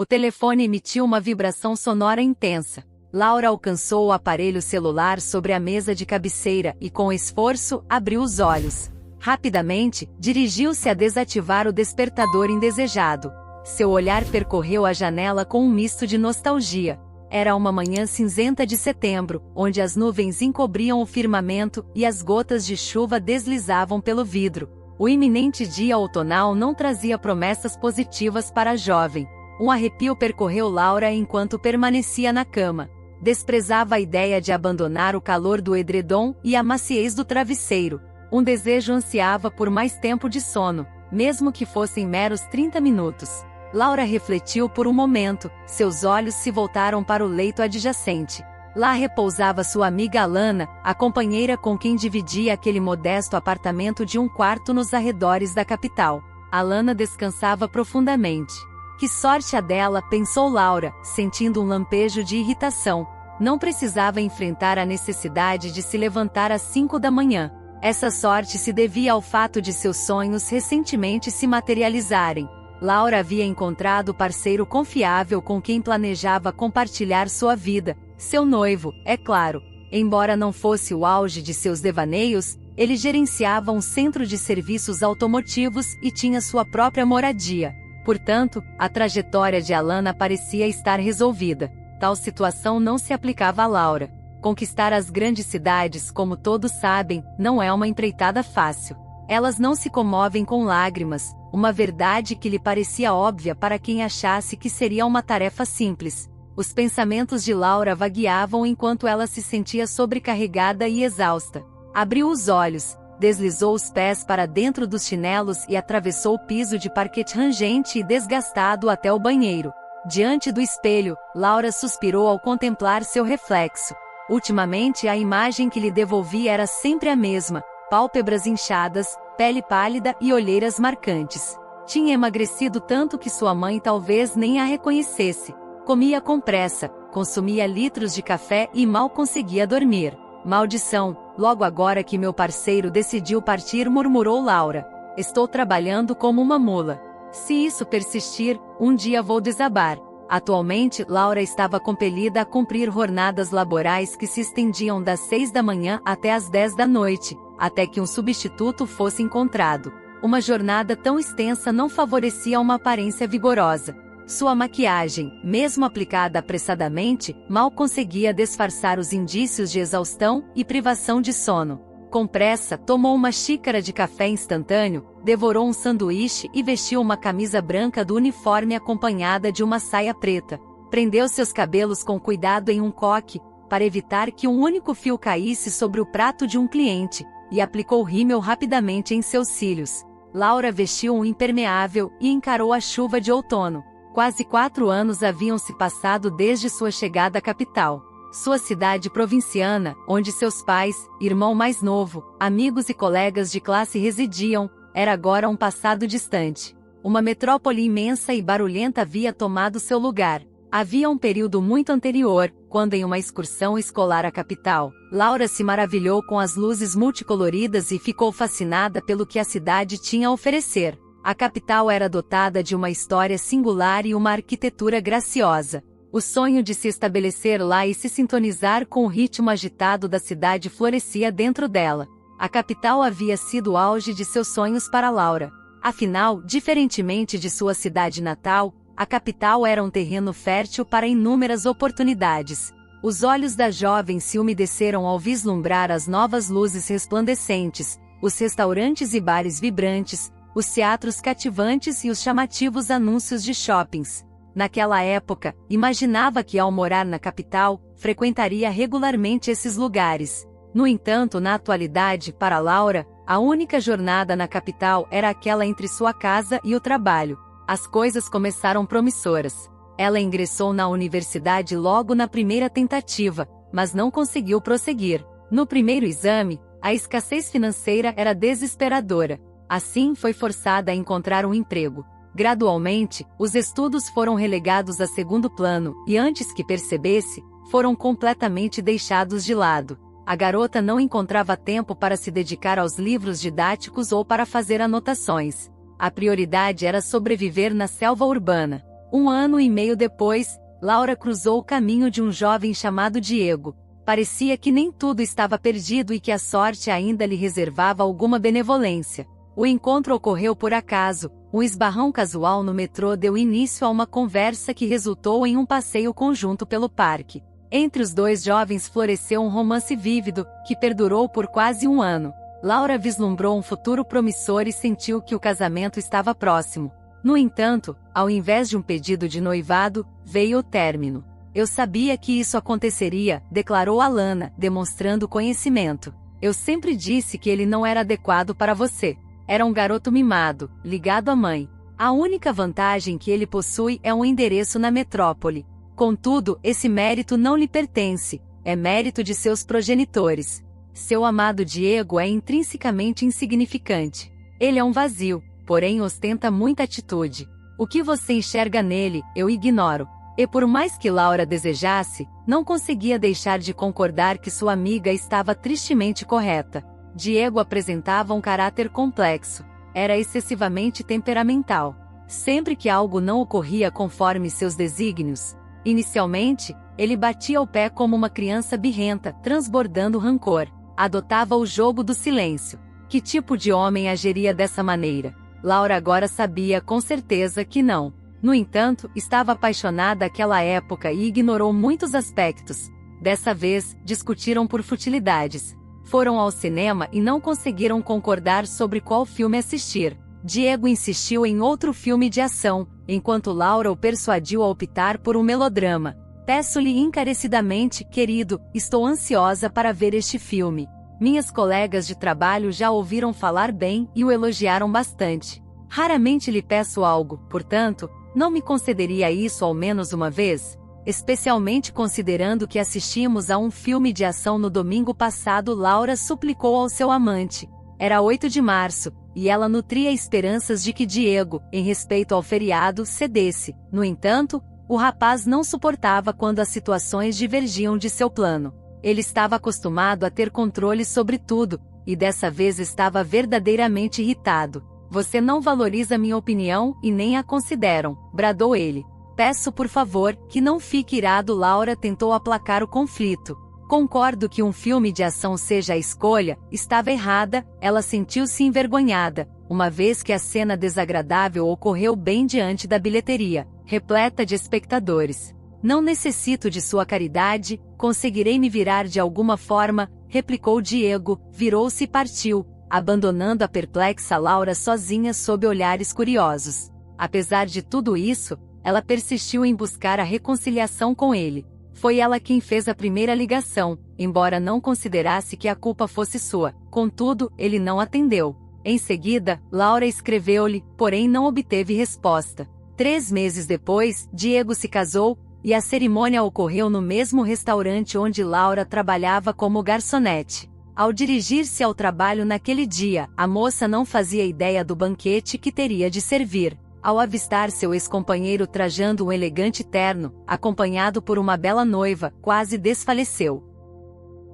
telefone emitiu uma vibração sonora intensa. Laura alcançou o aparelho celular sobre a mesa de cabeceira e, com esforço, abriu os olhos. Rapidamente, dirigiu-se a desativar o despertador indesejado. Seu olhar percorreu a janela com um misto de nostalgia. Era uma manhã cinzenta de setembro, onde as nuvens encobriam o firmamento e as gotas de chuva deslizavam pelo vidro. O iminente dia outonal não trazia promessas positivas para a jovem. Um arrepio percorreu Laura enquanto permanecia na cama. Desprezava a ideia de abandonar o calor do edredom e a maciez do travesseiro. Um desejo ansiava por mais tempo de sono, mesmo que fossem meros 30 minutos. Laura refletiu por um momento, seus olhos se voltaram para o leito adjacente. Lá repousava sua amiga Alana, a companheira com quem dividia aquele modesto apartamento de um quarto nos arredores da capital. Alana descansava profundamente. Que sorte a dela, pensou Laura, sentindo um lampejo de irritação. Não precisava enfrentar a necessidade de se levantar às 5 da manhã. Essa sorte se devia ao fato de seus sonhos recentemente se materializarem. Laura havia encontrado o parceiro confiável com quem planejava compartilhar sua vida, seu noivo, é claro. Embora não fosse o auge de seus devaneios, ele gerenciava um centro de serviços automotivos e tinha sua própria moradia. Portanto, a trajetória de Alana parecia estar resolvida. Tal situação não se aplicava a Laura. Conquistar as grandes cidades, como todos sabem, não é uma empreitada fácil. Elas não se comovem com lágrimas, uma verdade que lhe parecia óbvia para quem achasse que seria uma tarefa simples. Os pensamentos de Laura vagueavam enquanto ela se sentia sobrecarregada e exausta. Abriu os olhos, deslizou os pés para dentro dos chinelos e atravessou o piso de parquete rangente e desgastado até o banheiro. Diante do espelho, Laura suspirou ao contemplar seu reflexo. Ultimamente a imagem que lhe devolvia era sempre a mesma, pálpebras inchadas, pele pálida e olheiras marcantes. Tinha emagrecido tanto que sua mãe talvez nem a reconhecesse. Comia com pressa, consumia litros de café e mal conseguia dormir. Maldição, logo agora que meu parceiro decidiu partir, murmurou Laura. Estou trabalhando como uma mula. Se isso persistir, um dia vou desabar. Atualmente, Laura estava compelida a cumprir jornadas laborais que se estendiam das 6 da manhã até as 10 da noite, até que um substituto fosse encontrado. Uma jornada tão extensa não favorecia uma aparência vigorosa. Sua maquiagem, mesmo aplicada apressadamente, mal conseguia disfarçar os indícios de exaustão e privação de sono. Com pressa, tomou uma xícara de café instantâneo, devorou um sanduíche e vestiu uma camisa branca do uniforme acompanhada de uma saia preta. Prendeu seus cabelos com cuidado em um coque, para evitar que um único fio caísse sobre o prato de um cliente, e aplicou rímel rapidamente em seus cílios. Laura vestiu um impermeável e encarou a chuva de outono. Quase 4 anos haviam se passado desde sua chegada à capital. Sua cidade provinciana, onde seus pais, irmão mais novo, amigos e colegas de classe residiam, era agora um passado distante. Uma metrópole imensa e barulhenta havia tomado seu lugar. Havia um período muito anterior, quando em uma excursão escolar à capital, Laura se maravilhou com as luzes multicoloridas e ficou fascinada pelo que a cidade tinha a oferecer. A capital era dotada de uma história singular e uma arquitetura graciosa. O sonho de se estabelecer lá e se sintonizar com o ritmo agitado da cidade florescia dentro dela. A capital havia sido o auge de seus sonhos para Laura. Afinal, diferentemente de sua cidade natal, a capital era um terreno fértil para inúmeras oportunidades. Os olhos da jovem se umedeceram ao vislumbrar as novas luzes resplandecentes, os restaurantes e bares vibrantes, os teatros cativantes e os chamativos anúncios de shoppings. Naquela época, imaginava que ao morar na capital, frequentaria regularmente esses lugares. No entanto, na atualidade, para Laura, a única jornada na capital era aquela entre sua casa e o trabalho. As coisas começaram promissoras. Ela ingressou na universidade logo na primeira tentativa, mas não conseguiu prosseguir. No primeiro exame, a escassez financeira era desesperadora. Assim, foi forçada a encontrar um emprego. Gradualmente, os estudos foram relegados a segundo plano, e antes que percebesse, foram completamente deixados de lado. A garota não encontrava tempo para se dedicar aos livros didáticos ou para fazer anotações. A prioridade era sobreviver na selva urbana. Um ano e meio depois, Laura cruzou o caminho de um jovem chamado Diego. Parecia que nem tudo estava perdido e que a sorte ainda lhe reservava alguma benevolência. O encontro ocorreu por acaso. Um esbarrão casual no metrô deu início a uma conversa que resultou em um passeio conjunto pelo parque. Entre os dois jovens floresceu um romance vívido, que perdurou por quase um ano. Laura vislumbrou um futuro promissor e sentiu que o casamento estava próximo. No entanto, ao invés de um pedido de noivado, veio o término. Eu sabia que isso aconteceria, declarou Alana, demonstrando conhecimento. Eu sempre disse que ele não era adequado para você. Era um garoto mimado, ligado à mãe. A única vantagem que ele possui é um endereço na metrópole. Contudo, esse mérito não lhe pertence, é mérito de seus progenitores. Seu amado Diego é intrinsecamente insignificante. Ele é um vazio, porém ostenta muita atitude. O que você enxerga nele, eu ignoro. E por mais que Laura desejasse, não conseguia deixar de concordar que sua amiga estava tristemente correta. Diego apresentava um caráter complexo. Era excessivamente temperamental. Sempre que algo não ocorria conforme seus desígnios, inicialmente, ele batia o pé como uma criança birrenta, transbordando rancor. Adotava o jogo do silêncio. Que tipo de homem agiria dessa maneira? Laura agora sabia com certeza que não. No entanto, estava apaixonada àquela época e ignorou muitos aspectos. Dessa vez, discutiram por futilidades. Foram ao cinema e não conseguiram concordar sobre qual filme assistir. Diego insistiu em outro filme de ação, enquanto Laura o persuadiu a optar por um melodrama. Peço-lhe encarecidamente, querido, estou ansiosa para ver este filme. Minhas colegas de trabalho já ouviram falar bem e o elogiaram bastante. Raramente lhe peço algo, portanto, não me concederia isso ao menos uma vez? Especialmente considerando que assistimos a um filme de ação no domingo passado, Laura suplicou ao seu amante. Era 8 de março, e ela nutria esperanças de que Diego, em respeito ao feriado, cedesse. No entanto, o rapaz não suportava quando as situações divergiam de seu plano. Ele estava acostumado a ter controle sobre tudo, e dessa vez estava verdadeiramente irritado. Você não valoriza minha opinião e nem a consideram, bradou ele. Peço por favor, que não fique irado. Laura tentou aplacar o conflito. Concordo que um filme de ação seja a escolha, estava errada, ela sentiu-se envergonhada, uma vez que a cena desagradável ocorreu bem diante da bilheteria, repleta de espectadores. Não necessito de sua caridade, conseguirei me virar de alguma forma, replicou Diego, virou-se e partiu, abandonando a perplexa Laura sozinha sob olhares curiosos. Apesar de tudo isso, ela persistiu em buscar a reconciliação com ele. Foi ela quem fez a primeira ligação, embora não considerasse que a culpa fosse sua. Contudo, ele não atendeu. Em seguida, Laura escreveu-lhe, porém não obteve resposta. 3 meses depois, Diego se casou, e a cerimônia ocorreu no mesmo restaurante onde Laura trabalhava como garçonete. Ao dirigir-se ao trabalho naquele dia, a moça não fazia ideia do banquete que teria de servir. Ao avistar seu ex-companheiro trajando um elegante terno, acompanhado por uma bela noiva, quase desfaleceu.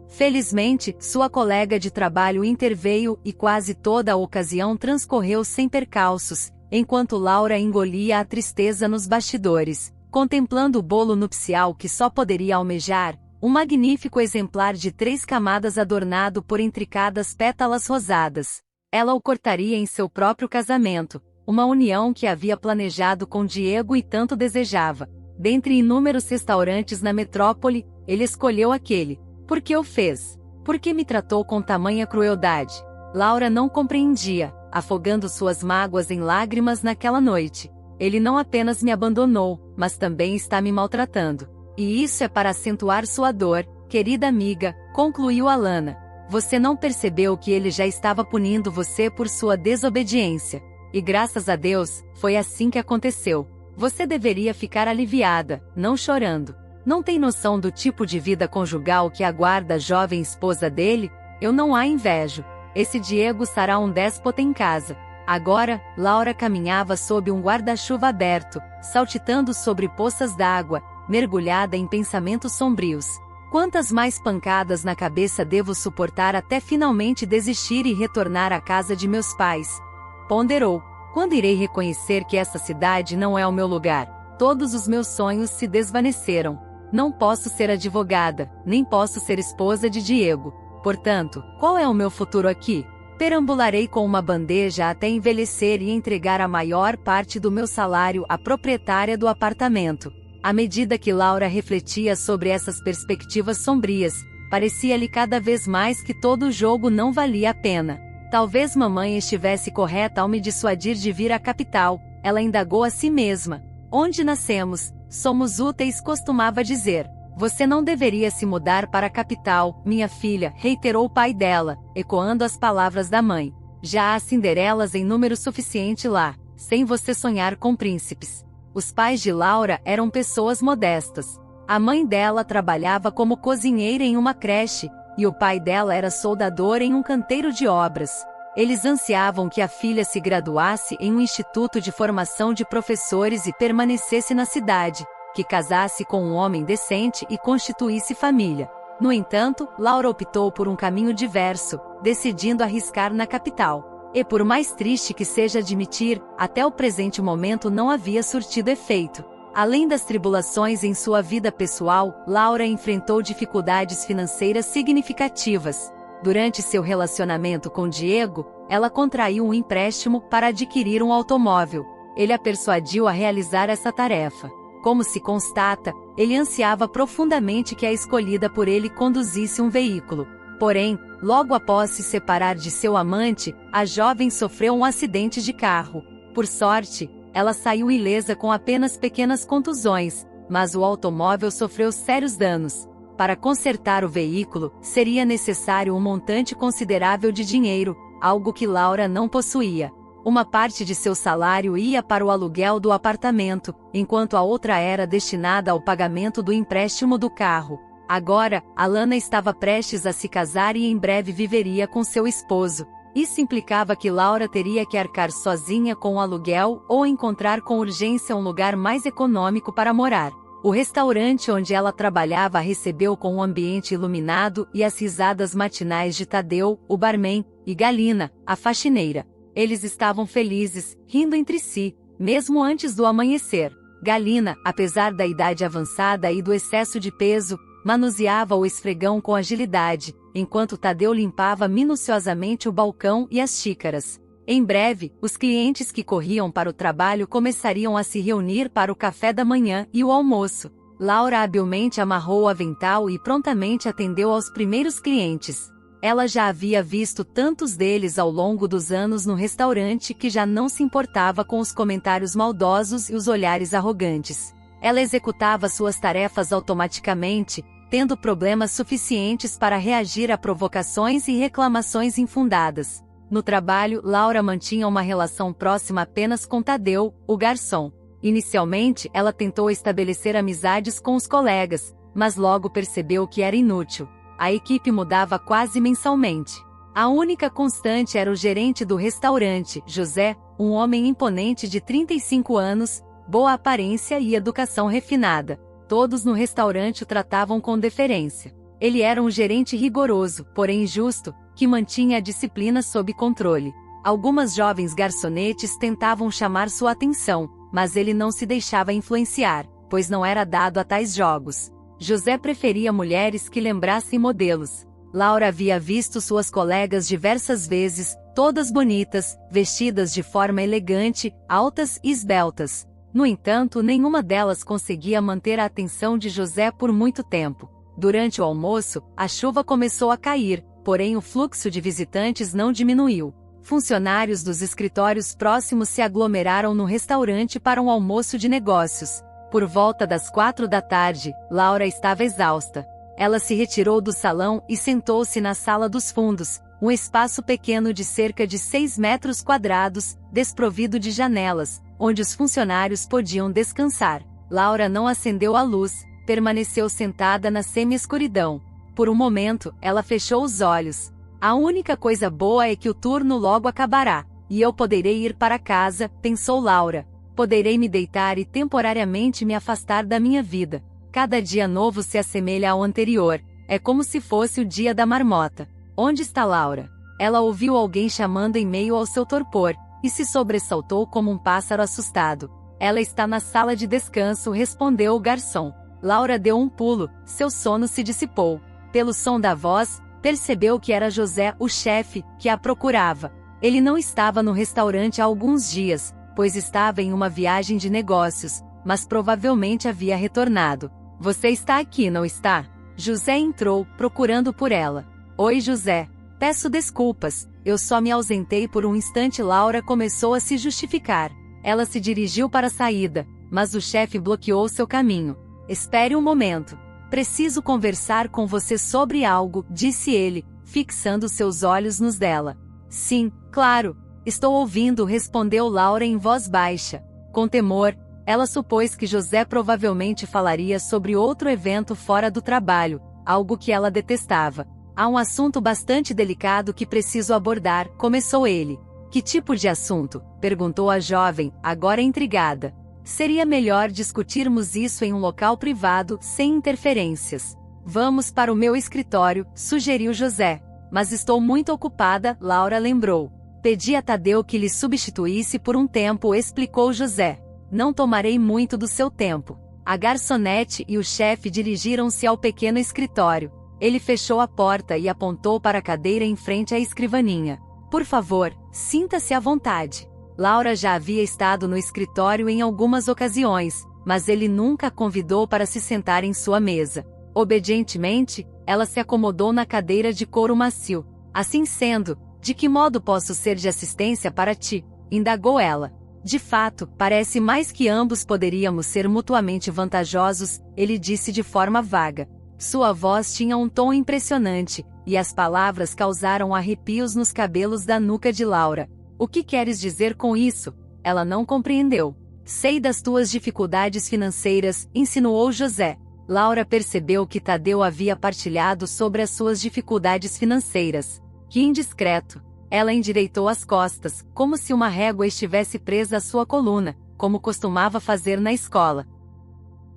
Felizmente, sua colega de trabalho interveio e quase toda a ocasião transcorreu sem percalços, enquanto Laura engolia a tristeza nos bastidores, contemplando o bolo nupcial que só poderia almejar, um magnífico exemplar de 3 camadas adornado por intricadas pétalas rosadas. Ela o cortaria em seu próprio casamento, uma união que havia planejado com Diego e tanto desejava. Dentre inúmeros restaurantes na metrópole, ele escolheu aquele. Por que o fez? Por que me tratou com tamanha crueldade? Laura não compreendia, afogando suas mágoas em lágrimas naquela noite. Ele não apenas me abandonou, mas também está me maltratando. E isso é para acentuar sua dor, querida amiga, concluiu Alana. Você não percebeu que ele já estava punindo você por sua desobediência. E graças a Deus, foi assim que aconteceu. Você deveria ficar aliviada, não chorando. Não tem noção do tipo de vida conjugal que aguarda a jovem esposa dele? Eu não a invejo. Esse Diego será um déspota em casa. Agora, Laura caminhava sob um guarda-chuva aberto, saltitando sobre poças d'água, mergulhada em pensamentos sombrios. Quantas mais pancadas na cabeça devo suportar até finalmente desistir e retornar à casa de meus pais? Ponderou. Quando irei reconhecer que essa cidade não é o meu lugar? Todos os meus sonhos se desvaneceram. Não posso ser advogada, nem posso ser esposa de Diego. Portanto, qual é o meu futuro aqui? Perambularei com uma bandeja até envelhecer e entregar a maior parte do meu salário à proprietária do apartamento. À medida que Laura refletia sobre essas perspectivas sombrias, parecia-lhe cada vez mais que todo o jogo não valia a pena. Talvez mamãe estivesse correta ao me dissuadir de vir à capital, ela indagou a si mesma. Onde nascemos, somos úteis, costumava dizer. Você não deveria se mudar para a capital, minha filha, reiterou o pai dela, ecoando as palavras da mãe. Já há Cinderelas em número suficiente lá, sem você sonhar com príncipes. Os pais de Laura eram pessoas modestas. A mãe dela trabalhava como cozinheira em uma creche, e o pai dela era soldador em um canteiro de obras. Eles ansiavam que a filha se graduasse em um instituto de formação de professores e permanecesse na cidade, que casasse com um homem decente e constituísse família. No entanto, Laura optou por um caminho diverso, decidindo arriscar na capital. E por mais triste que seja admitir, até o presente momento não havia surtido efeito. Além das tribulações em sua vida pessoal, Laura enfrentou dificuldades financeiras significativas. Durante seu relacionamento com Diego, ela contraiu um empréstimo para adquirir um automóvel. Ele a persuadiu a realizar essa tarefa. Como se constata, ele ansiava profundamente que a escolhida por ele conduzisse um veículo. Porém, logo após se separar de seu amante, a jovem sofreu um acidente de carro. Por sorte, ela saiu ilesa com apenas pequenas contusões, mas o automóvel sofreu sérios danos. Para consertar o veículo, seria necessário um montante considerável de dinheiro, algo que Laura não possuía. Uma parte de seu salário ia para o aluguel do apartamento, enquanto a outra era destinada ao pagamento do empréstimo do carro. Agora, Alana estava prestes a se casar e em breve viveria com seu esposo. Isso implicava que Laura teria que arcar sozinha com o aluguel ou encontrar com urgência um lugar mais econômico para morar. O restaurante onde ela trabalhava a recebeu com um ambiente iluminado e as risadas matinais de Tadeu, o barman, e Galina, a faxineira. Eles estavam felizes, rindo entre si, mesmo antes do amanhecer. Galina, apesar da idade avançada e do excesso de peso, manuseava o esfregão com agilidade, enquanto Tadeu limpava minuciosamente o balcão e as xícaras. Em breve, os clientes que corriam para o trabalho começariam a se reunir para o café da manhã e o almoço. Laura habilmente amarrou o avental e prontamente atendeu aos primeiros clientes. Ela já havia visto tantos deles ao longo dos anos no restaurante que já não se importava com os comentários maldosos e os olhares arrogantes. Ela executava suas tarefas automaticamente, tendo problemas suficientes para reagir a provocações e reclamações infundadas. No trabalho, Laura mantinha uma relação próxima apenas com Tadeu, o garçom. Inicialmente, ela tentou estabelecer amizades com os colegas, mas logo percebeu que era inútil. A equipe mudava quase mensalmente. A única constante era o gerente do restaurante, José, um homem imponente de 35 anos, boa aparência e educação refinada. Todos no restaurante o tratavam com deferência. Ele era um gerente rigoroso, porém justo, que mantinha a disciplina sob controle. Algumas jovens garçonetes tentavam chamar sua atenção, mas ele não se deixava influenciar, pois não era dado a tais jogos. José preferia mulheres que lembrassem modelos. Laura havia visto suas colegas diversas vezes, todas bonitas, vestidas de forma elegante, altas e esbeltas. No entanto, nenhuma delas conseguia manter a atenção de José por muito tempo. Durante o almoço, a chuva começou a cair, porém o fluxo de visitantes não diminuiu. Funcionários dos escritórios próximos se aglomeraram no restaurante para um almoço de negócios. Por volta das 4 da tarde, Laura estava exausta. Ela se retirou do salão e sentou-se na sala dos fundos, um espaço pequeno de cerca de 6 metros quadrados, desprovido de janelas, onde os funcionários podiam descansar. Laura não acendeu a luz, permaneceu sentada na semi-escuridão. Por um momento, ela fechou os olhos. A única coisa boa é que o turno logo acabará, e eu poderei ir para casa, pensou Laura. Poderei me deitar e temporariamente me afastar da minha vida. Cada dia novo se assemelha ao anterior, é como se fosse o dia da marmota. Onde está Laura? Ela ouviu alguém chamando em meio ao seu torpor, e se sobressaltou como um pássaro assustado. Ela está na sala de descanso, respondeu o garçom. Laura deu um pulo, seu sono se dissipou. Pelo som da voz, percebeu que era José, o chefe, que a procurava. Ele não estava no restaurante há alguns dias, pois estava em uma viagem de negócios, mas provavelmente havia retornado. Você está aqui, não está? José entrou, procurando por ela. Oi, José. Peço desculpas, eu só me ausentei por um instante. Laura começou a se justificar. Ela se dirigiu para a saída, mas o chefe bloqueou seu caminho. Espere um momento. Preciso conversar com você sobre algo, disse ele, fixando seus olhos nos dela. Sim, claro. Estou ouvindo, respondeu Laura em voz baixa. Com temor, ela supôs que José provavelmente falaria sobre outro evento fora do trabalho, algo que ela detestava. Há um assunto bastante delicado que preciso abordar, começou ele. Que tipo de assunto? Perguntou a jovem, agora intrigada. Seria melhor discutirmos isso em um local privado, sem interferências. Vamos para o meu escritório, sugeriu José. Mas estou muito ocupada, Laura lembrou. Pedi a Tadeu que lhe substituísse por um tempo, explicou José. Não tomarei muito do seu tempo. A garçonete e o chefe dirigiram-se ao pequeno escritório. Ele fechou a porta e apontou para a cadeira em frente à escrivaninha. Por favor, sinta-se à vontade. Laura já havia estado no escritório em algumas ocasiões, mas ele nunca a convidou para se sentar em sua mesa. Obedientemente, ela se acomodou na cadeira de couro macio. Assim sendo, de que modo posso ser de assistência para ti? Indagou ela. De fato, parece mais que ambos poderíamos ser mutuamente vantajosos, ele disse de forma vaga. Sua voz tinha um tom impressionante, e as palavras causaram arrepios nos cabelos da nuca de Laura. O que queres dizer com isso? Ela não compreendeu. Sei das tuas dificuldades financeiras, insinuou José. Laura percebeu que Tadeu havia partilhado sobre as suas dificuldades financeiras. Que indiscreto. Ela endireitou as costas, como se uma régua estivesse presa à sua coluna, como costumava fazer na escola.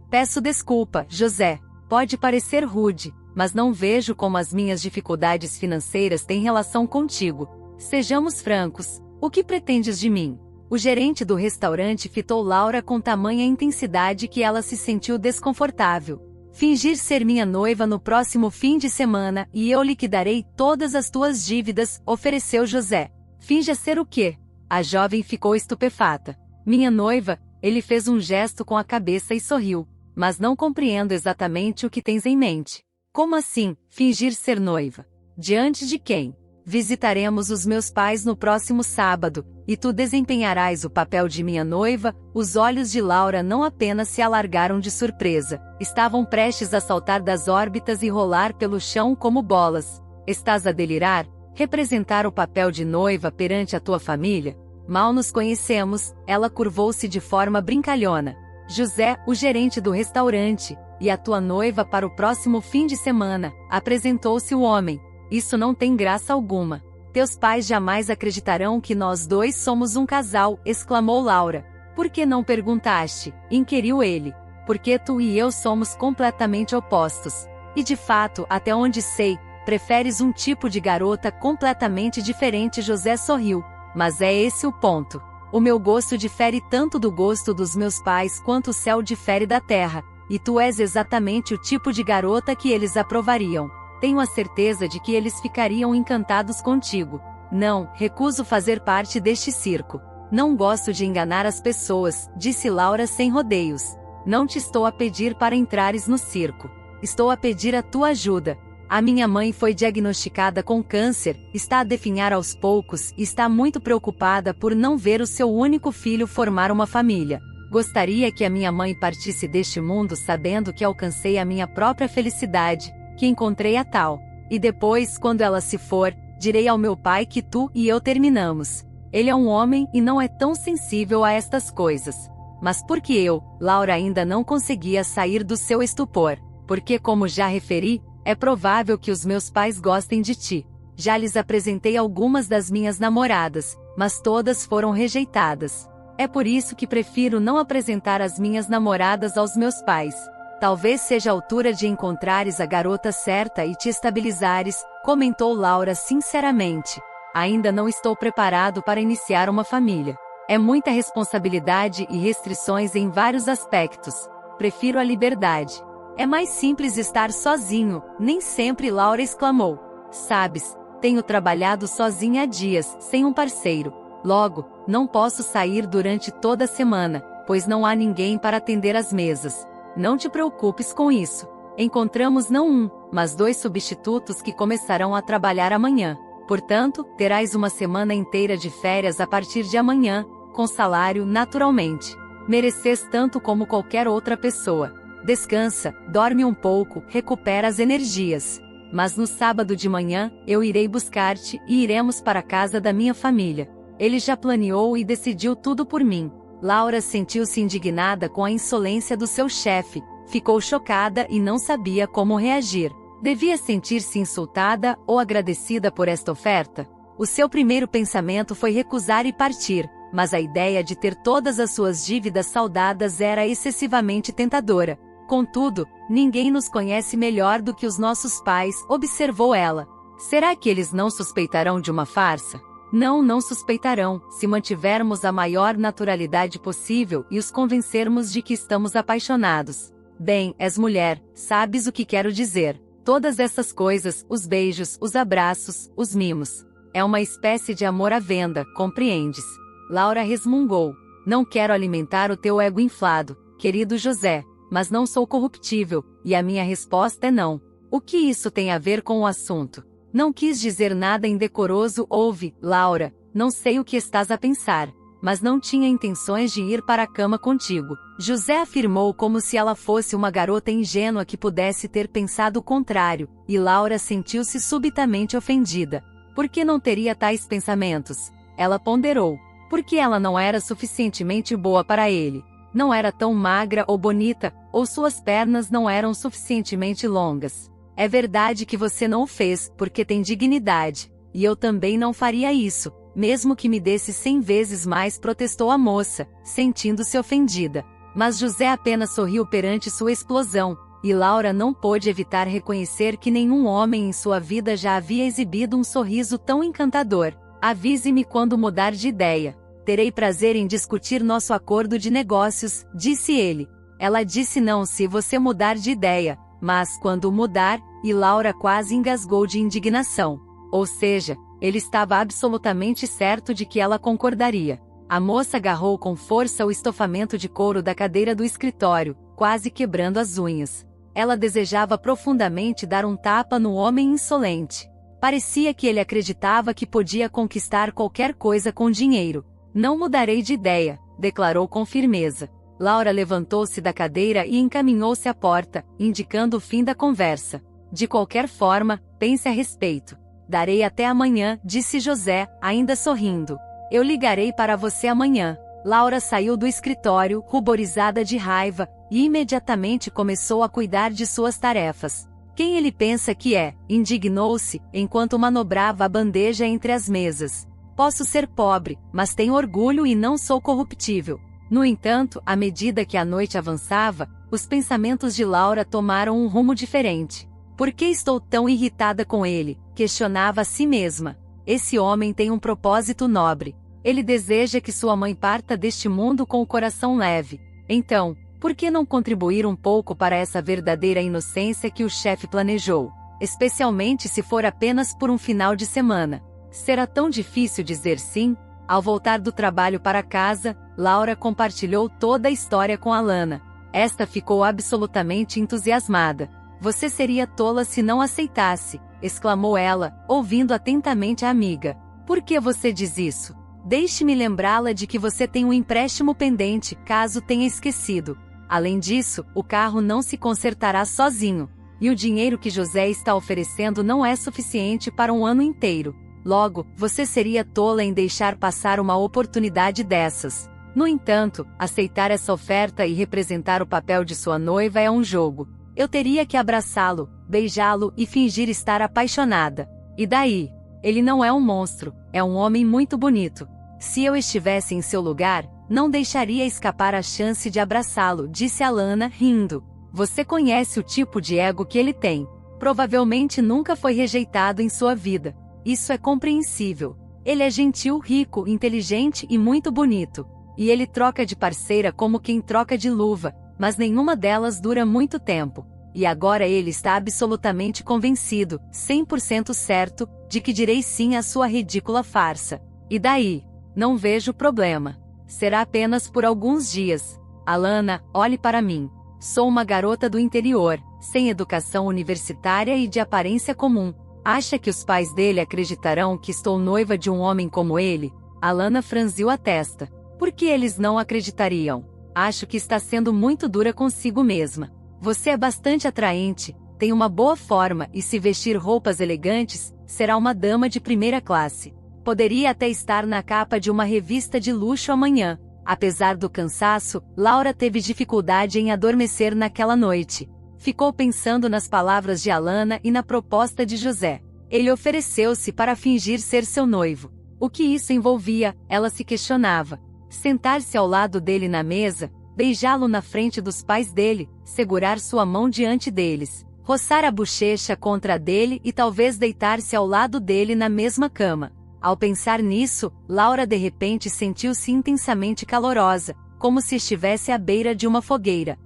Peço desculpa, José. Pode parecer rude, mas não vejo como as minhas dificuldades financeiras têm relação contigo. Sejamos francos. O que pretendes de mim? O gerente do restaurante fitou Laura com tamanha intensidade que ela se sentiu desconfortável. Fingir ser minha noiva no próximo fim de semana e eu liquidarei todas as tuas dívidas, ofereceu José. Finja ser o quê? A jovem ficou estupefata. Minha noiva, ele fez um gesto com a cabeça e sorriu. Mas não compreendo exatamente o que tens em mente. Como assim, fingir ser noiva? Diante de quem? Visitaremos os meus pais no próximo sábado, e tu desempenharás o papel de minha noiva. Os olhos de Laura não apenas se alargaram de surpresa, estavam prestes a saltar das órbitas e rolar pelo chão como bolas. Estás a delirar? Representar o papel de noiva perante a tua família? Mal nos conhecemos, ela curvou-se de forma brincalhona. José, o gerente do restaurante, e a tua noiva para o próximo fim de semana, apresentou-se o homem. Isso não tem graça alguma. Teus pais jamais acreditarão que nós dois somos um casal, exclamou Laura. Por que não perguntaste? Inquiriu ele. Porque tu e eu somos completamente opostos. E de fato, até onde sei, preferes um tipo de garota completamente diferente. José sorriu. Mas é esse o ponto. O meu gosto difere tanto do gosto dos meus pais quanto o céu difere da terra, e tu és exatamente o tipo de garota que eles aprovariam. Tenho a certeza de que eles ficariam encantados contigo. Não, recuso fazer parte deste circo. Não gosto de enganar as pessoas, disse Laura sem rodeios. Não te estou a pedir para entrares no circo. Estou a pedir a tua ajuda. A minha mãe foi diagnosticada com câncer, está a definhar aos poucos e está muito preocupada por não ver o seu único filho formar uma família. Gostaria que a minha mãe partisse deste mundo sabendo que alcancei a minha própria felicidade, que encontrei a tal. E depois, quando ela se for, direi ao meu pai que tu e eu terminamos. Ele é um homem e não é tão sensível a estas coisas. Mas por que eu, Laura, ainda não conseguia sair do seu estupor? Porque, como já referi, é provável que os meus pais gostem de ti. Já lhes apresentei algumas das minhas namoradas, mas todas foram rejeitadas. É por isso que prefiro não apresentar as minhas namoradas aos meus pais. Talvez seja a altura de encontrares a garota certa e te estabilizares, comentou Laura sinceramente. Ainda não estou preparado para iniciar uma família. É muita responsabilidade e restrições em vários aspectos. Prefiro a liberdade. É mais simples estar sozinho, nem sempre, Laura exclamou. Sabes, tenho trabalhado sozinha há dias, sem um parceiro. Logo, não posso sair durante toda a semana, pois não há ninguém para atender as mesas. Não te preocupes com isso. Encontramos não um, mas 2 substitutos que começarão a trabalhar amanhã. Portanto, terás uma semana inteira de férias a partir de amanhã, com salário, naturalmente. Mereces tanto como qualquer outra pessoa. Descansa, dorme um pouco, recupera as energias. Mas no sábado de manhã, eu irei buscar-te e iremos para a casa da minha família. Ele já planeou e decidiu tudo por mim. Laura sentiu-se indignada com a insolência do seu chefe, ficou chocada e não sabia como reagir. Devia sentir-se insultada ou agradecida por esta oferta? O seu primeiro pensamento foi recusar e partir, mas a ideia de ter todas as suas dívidas saldadas era excessivamente tentadora. Contudo, ninguém nos conhece melhor do que os nossos pais, observou ela. Será que eles não suspeitarão de uma farsa? Não, não suspeitarão, se mantivermos a maior naturalidade possível e os convencermos de que estamos apaixonados. Bem, és mulher, sabes o que quero dizer. Todas essas coisas, os beijos, os abraços, os mimos. É uma espécie de amor à venda, compreendes? Laura resmungou. Não quero alimentar o teu ego inflado, querido José. Mas não sou corruptível, e a minha resposta é não. O que isso tem a ver com o assunto? Não quis dizer nada indecoroso, ouve, Laura, não sei o que estás a pensar, mas não tinha intenções de ir para a cama contigo. José afirmou como se ela fosse uma garota ingênua que pudesse ter pensado o contrário, e Laura sentiu-se subitamente ofendida. Por que não teria tais pensamentos? Ela ponderou. Porque ela não era suficientemente boa para ele. Não era tão magra ou bonita, ou suas pernas não eram suficientemente longas. É verdade que você não o fez, porque tem dignidade, e eu também não faria isso, mesmo que me desse 100 vezes mais, protestou a moça, sentindo-se ofendida. Mas José apenas sorriu perante sua explosão, e Laura não pôde evitar reconhecer que nenhum homem em sua vida já havia exibido um sorriso tão encantador. Avise-me quando mudar de ideia. Terei prazer em discutir nosso acordo de negócios, disse ele. Ela disse não se você mudar de ideia, mas quando mudar, e Laura quase engasgou de indignação. Ou seja, ele estava absolutamente certo de que ela concordaria. A moça agarrou com força o estofamento de couro da cadeira do escritório, quase quebrando as unhas. Ela desejava profundamente dar um tapa no homem insolente. Parecia que ele acreditava que podia conquistar qualquer coisa com dinheiro. Não mudarei de ideia, declarou com firmeza. Laura levantou-se da cadeira e encaminhou-se à porta, indicando o fim da conversa. De qualquer forma, pense a respeito. Darei até amanhã, disse José, ainda sorrindo. Eu ligarei para você amanhã. Laura saiu do escritório, ruborizada de raiva, e imediatamente começou a cuidar de suas tarefas. Quem ele pensa que é? Indignou-se, enquanto manobrava a bandeja entre as mesas. Posso ser pobre, mas tenho orgulho e não sou corruptível. No entanto, à medida que a noite avançava, os pensamentos de Laura tomaram um rumo diferente. Por que estou tão irritada com ele? Questionava a si mesma. Esse homem tem um propósito nobre. Ele deseja que sua mãe parta deste mundo com o coração leve. Então, por que não contribuir um pouco para essa verdadeira inocência que o chefe planejou? Especialmente se for apenas por um final de semana. Será tão difícil dizer sim? Ao voltar do trabalho para casa, Laura compartilhou toda a história com Alana. Esta ficou absolutamente entusiasmada. Você seria tola se não aceitasse, exclamou ela, ouvindo atentamente a amiga. Por que você diz isso? Deixe-me lembrá-la de que você tem um empréstimo pendente, caso tenha esquecido. Além disso, o carro não se consertará sozinho. E o dinheiro que José está oferecendo não é suficiente para um ano inteiro. Logo, você seria tola em deixar passar uma oportunidade dessas. No entanto, aceitar essa oferta e representar o papel de sua noiva é um jogo. Eu teria que abraçá-lo, beijá-lo e fingir estar apaixonada. E daí? Ele não é um monstro, é um homem muito bonito. Se eu estivesse em seu lugar, não deixaria escapar a chance de abraçá-lo, disse Alana, rindo. Você conhece o tipo de ego que ele tem. Provavelmente nunca foi rejeitado em sua vida. Isso é compreensível. Ele é gentil, rico, inteligente e muito bonito. E ele troca de parceira como quem troca de luva, mas nenhuma delas dura muito tempo. E agora ele está absolutamente convencido, 100% certo, de que direi sim à sua ridícula farsa. E daí? Não vejo problema. Será apenas por alguns dias. Alana, olhe para mim. Sou uma garota do interior, sem educação universitária e de aparência comum. Acha que os pais dele acreditarão que estou noiva de um homem como ele? Alana franziu a testa. Por que eles não acreditariam? Acho que está sendo muito dura consigo mesma. Você é bastante atraente, tem uma boa forma e se vestir roupas elegantes, será uma dama de primeira classe. Poderia até estar na capa de uma revista de luxo amanhã. Apesar do cansaço, Laura teve dificuldade em adormecer naquela noite. Ficou pensando nas palavras de Alana e na proposta de José. Ele ofereceu-se para fingir ser seu noivo. O que isso envolvia, ela se questionava. Sentar-se ao lado dele na mesa, beijá-lo na frente dos pais dele, segurar sua mão diante deles, roçar a bochecha contra a dele e talvez deitar-se ao lado dele na mesma cama. Ao pensar nisso, Laura de repente sentiu-se intensamente calorosa, como se estivesse à beira de uma fogueira.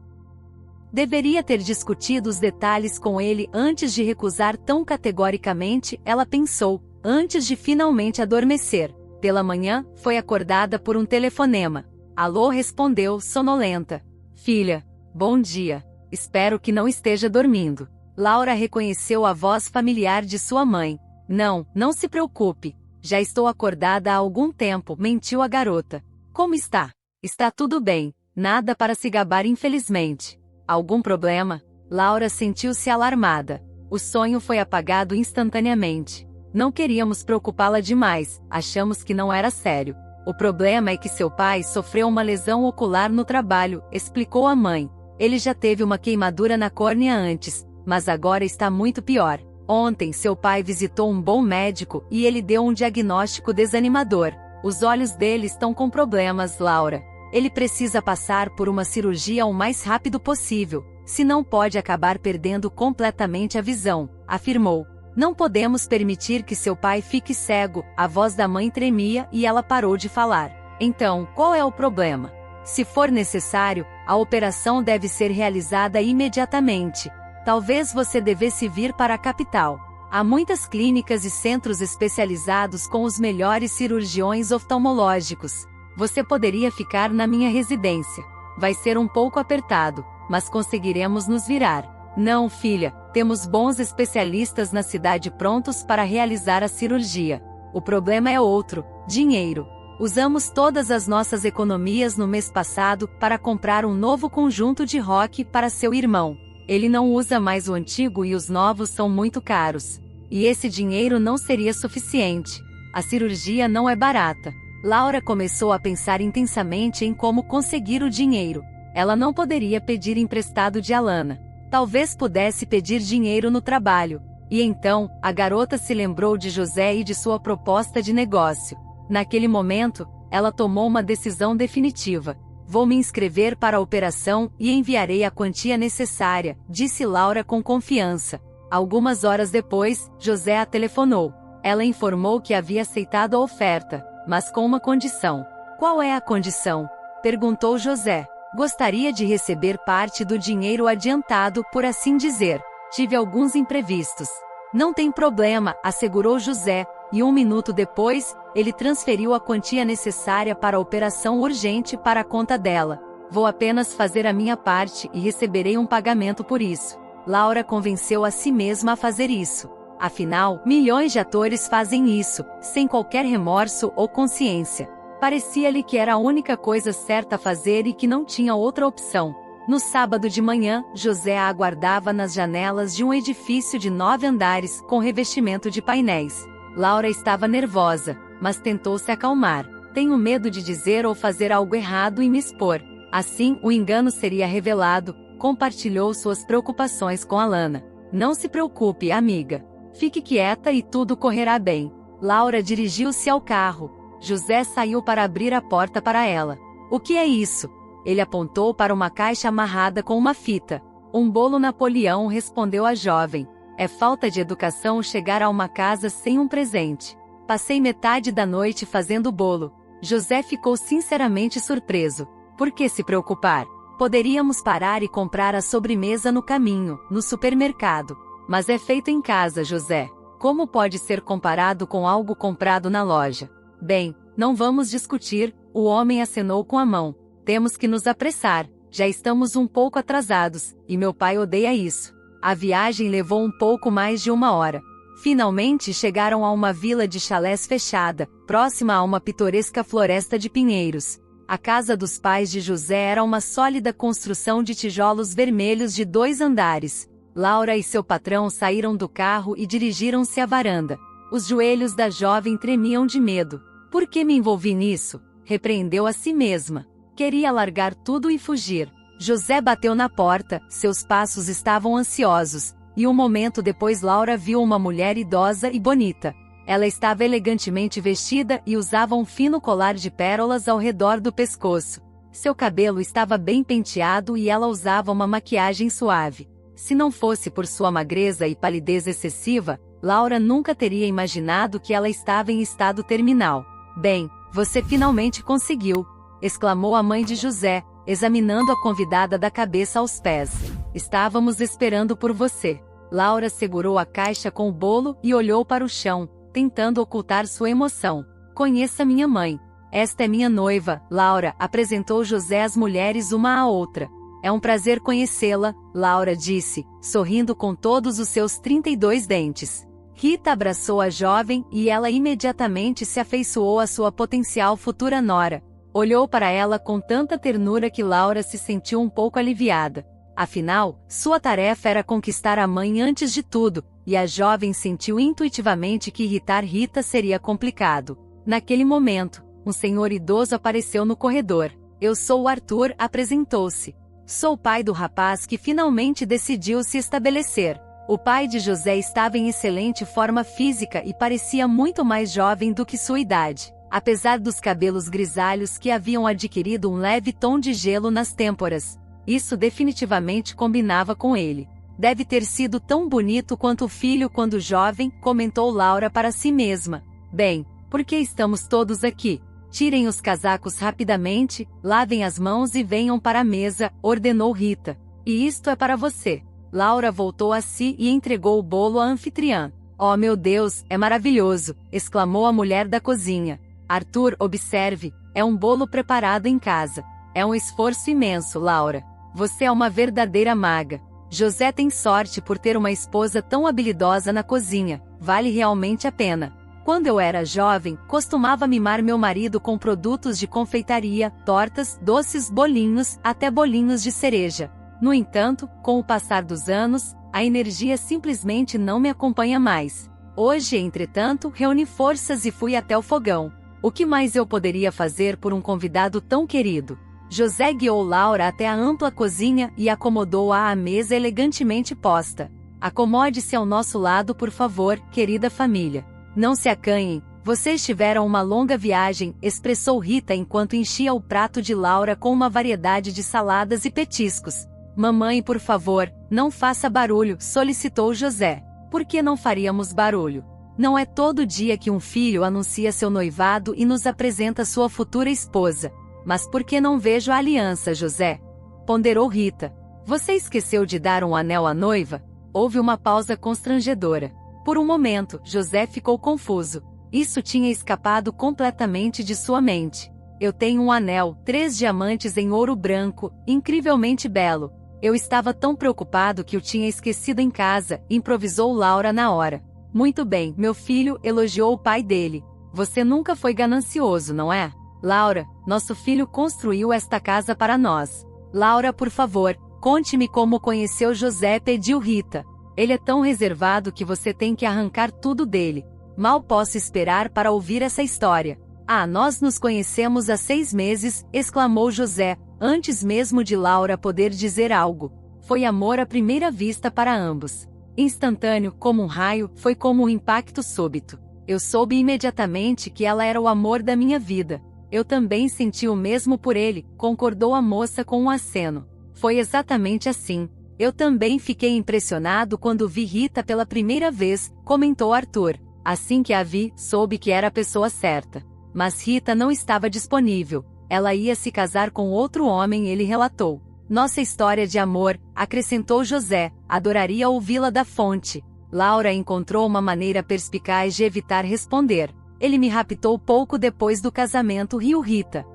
Deveria ter discutido os detalhes com ele antes de recusar tão categoricamente, ela pensou, antes de finalmente adormecer. Pela manhã, foi acordada por um telefonema. Alô, respondeu, sonolenta. Filha, bom dia. Espero que não esteja dormindo. Laura reconheceu a voz familiar de sua mãe. Não se preocupe. Já estou acordada há algum tempo, mentiu a garota. Como está? Está tudo bem. Nada para se gabar, infelizmente. Algum problema? Laura sentiu-se alarmada. O sonho foi apagado instantaneamente. Não queríamos preocupá-la demais, achamos que não era sério. O problema é que seu pai sofreu uma lesão ocular no trabalho, explicou a mãe. Ele já teve uma queimadura na córnea antes, mas agora está muito pior. Ontem seu pai visitou um bom médico e ele deu um diagnóstico desanimador. Os olhos dele estão com problemas, Laura. Ele precisa passar por uma cirurgia o mais rápido possível, senão pode acabar perdendo completamente a visão, afirmou. Não podemos permitir que seu pai fique cego. A voz da mãe tremia e ela parou de falar. Então, qual é o problema? Se for necessário, a operação deve ser realizada imediatamente. Talvez você devesse vir para a capital. Há muitas clínicas e centros especializados com os melhores cirurgiões oftalmológicos. Você poderia ficar na minha residência. Vai ser um pouco apertado, mas conseguiremos nos virar. Não, filha, temos bons especialistas na cidade prontos para realizar a cirurgia. O problema é outro, dinheiro. Usamos todas as nossas economias no mês passado para comprar um novo conjunto de rock para seu irmão. Ele não usa mais o antigo e os novos são muito caros. E esse dinheiro não seria suficiente. A cirurgia não é barata. Laura começou a pensar intensamente em como conseguir o dinheiro. Ela não poderia pedir emprestado de Alana. Talvez pudesse pedir dinheiro no trabalho. E então, a garota se lembrou de José e de sua proposta de negócio. Naquele momento, ela tomou uma decisão definitiva. Vou me inscrever para a operação e enviarei a quantia necessária, disse Laura com confiança. Algumas horas depois, José a telefonou. Ela informou que havia aceitado a oferta, mas com uma condição. Qual é a condição? Perguntou José. Gostaria de receber parte do dinheiro adiantado, por assim dizer. Tive alguns imprevistos. Não tem problema, assegurou José, e 1 minuto depois, ele transferiu a quantia necessária para a operação urgente para a conta dela. Vou apenas fazer a minha parte e receberei um pagamento por isso. Laura convenceu a si mesma a fazer isso. Afinal, milhões de atores fazem isso, sem qualquer remorso ou consciência. Parecia-lhe que era a única coisa certa a fazer e que não tinha outra opção. No sábado de manhã, José a aguardava nas janelas de um edifício de 9 andares, com revestimento de painéis. Laura estava nervosa, mas tentou se acalmar. Tenho medo de dizer ou fazer algo errado e me expor. Assim, o engano seria revelado. Compartilhou suas preocupações com Alana. Não se preocupe, amiga. Fique quieta e tudo correrá bem. Laura dirigiu-se ao carro. José saiu para abrir a porta para ela. O que é isso? Ele apontou para uma caixa amarrada com uma fita. Um bolo Napoleão, respondeu a jovem. É falta de educação chegar a uma casa sem um presente. Passei metade da noite fazendo bolo. José ficou sinceramente surpreso. Por que se preocupar? Poderíamos parar e comprar a sobremesa no caminho, no supermercado. Mas é feito em casa, José. Como pode ser comparado com algo comprado na loja? Bem, não vamos discutir, o homem acenou com a mão. Temos que nos apressar, já estamos um pouco atrasados, e meu pai odeia isso. A viagem levou um pouco mais de 1 hora. Finalmente chegaram a uma vila de chalés fechada, próxima a uma pitoresca floresta de pinheiros. A casa dos pais de José era uma sólida construção de tijolos vermelhos de 2 andares. Laura e seu patrão saíram do carro e dirigiram-se à varanda. Os joelhos da jovem tremiam de medo. Por que me envolvi nisso? Repreendeu a si mesma. Queria largar tudo e fugir. José bateu na porta, seus passos estavam ansiosos, e um momento depois Laura viu uma mulher idosa e bonita. Ela estava elegantemente vestida e usava um fino colar de pérolas ao redor do pescoço. Seu cabelo estava bem penteado e ela usava uma maquiagem suave. Se não fosse por sua magreza e palidez excessiva, Laura nunca teria imaginado que ela estava em estado terminal. "Bem, você finalmente conseguiu!", exclamou a mãe de José, examinando a convidada da cabeça aos pés. "Estávamos esperando por você." Laura segurou a caixa com o bolo e olhou para o chão, tentando ocultar sua emoção. "Conheça minha mãe. Esta é minha noiva, Laura", apresentou José às mulheres uma à outra. "É um prazer conhecê-la", Laura disse, sorrindo com todos os seus 32 dentes. Rita abraçou a jovem e ela imediatamente se afeiçoou à sua potencial futura nora. Olhou para ela com tanta ternura que Laura se sentiu um pouco aliviada. Afinal, sua tarefa era conquistar a mãe antes de tudo, e a jovem sentiu intuitivamente que irritar Rita seria complicado. Naquele momento, um senhor idoso apareceu no corredor. "Eu sou o Arthur", apresentou-se. "Sou o pai do rapaz que finalmente decidiu se estabelecer." O pai de José estava em excelente forma física e parecia muito mais jovem do que sua idade. Apesar dos cabelos grisalhos que haviam adquirido um leve tom de gelo nas têmporas. Isso definitivamente combinava com ele. "Deve ter sido tão bonito quanto o filho quando jovem", comentou Laura para si mesma. "Bem, por que estamos todos aqui? Tirem os casacos rapidamente, lavem as mãos e venham para a mesa", ordenou Rita. "E isto é para você." Laura voltou a si e entregou o bolo à anfitriã. "Oh meu Deus, é maravilhoso", exclamou a mulher da cozinha. "Arthur, observe, é um bolo preparado em casa. É um esforço imenso, Laura. Você é uma verdadeira maga. José tem sorte por ter uma esposa tão habilidosa na cozinha, vale realmente a pena. Quando eu era jovem, costumava mimar meu marido com produtos de confeitaria, tortas, doces, bolinhos, até bolinhos de cereja. No entanto, com o passar dos anos, a energia simplesmente não me acompanha mais. Hoje, entretanto, reuni forças e fui até o fogão. O que mais eu poderia fazer por um convidado tão querido?" José guiou Laura até a ampla cozinha e acomodou-a à mesa elegantemente posta. "Acomode-se ao nosso lado, por favor, querida família. Não se acanhem, vocês tiveram uma longa viagem", expressou Rita enquanto enchia o prato de Laura com uma variedade de saladas e petiscos. "Mamãe, por favor, não faça barulho", solicitou José. "Por que não faríamos barulho? Não é todo dia que um filho anuncia seu noivado e nos apresenta sua futura esposa. Mas por que não vejo a aliança, José?", ponderou Rita. "Você esqueceu de dar um anel à noiva?" Houve uma pausa constrangedora. Por um momento, José ficou confuso. Isso tinha escapado completamente de sua mente. "Eu tenho um anel, 3 diamantes em ouro branco, incrivelmente belo. Eu estava tão preocupado que o tinha esquecido em casa", improvisou Laura na hora. "Muito bem, meu filho", elogiou o pai dele. "Você nunca foi ganancioso, não é? Laura, nosso filho construiu esta casa para nós." "Laura, por favor, conte-me como conheceu José", pediu Rita. "Ele é tão reservado que você tem que arrancar tudo dele. Mal posso esperar para ouvir essa história." "Ah, nós nos conhecemos há 6 meses", exclamou José, antes mesmo de Laura poder dizer algo. Foi amor à primeira vista para ambos. Instantâneo, como um raio, foi como um impacto súbito. Eu soube imediatamente que ela era o amor da minha vida. Eu também senti o mesmo por ele, concordou a moça com um aceno. Foi exatamente assim. Eu também fiquei impressionado quando vi Rita pela primeira vez, comentou Arthur. Assim que a vi, soube que era a pessoa certa. Mas Rita não estava disponível. Ela ia se casar com outro homem, ele relatou. Nossa história de amor, acrescentou José, adoraria ouvi-la da fonte. Laura encontrou uma maneira perspicaz de evitar responder. Ele me raptou pouco depois do casamento, riu Rita.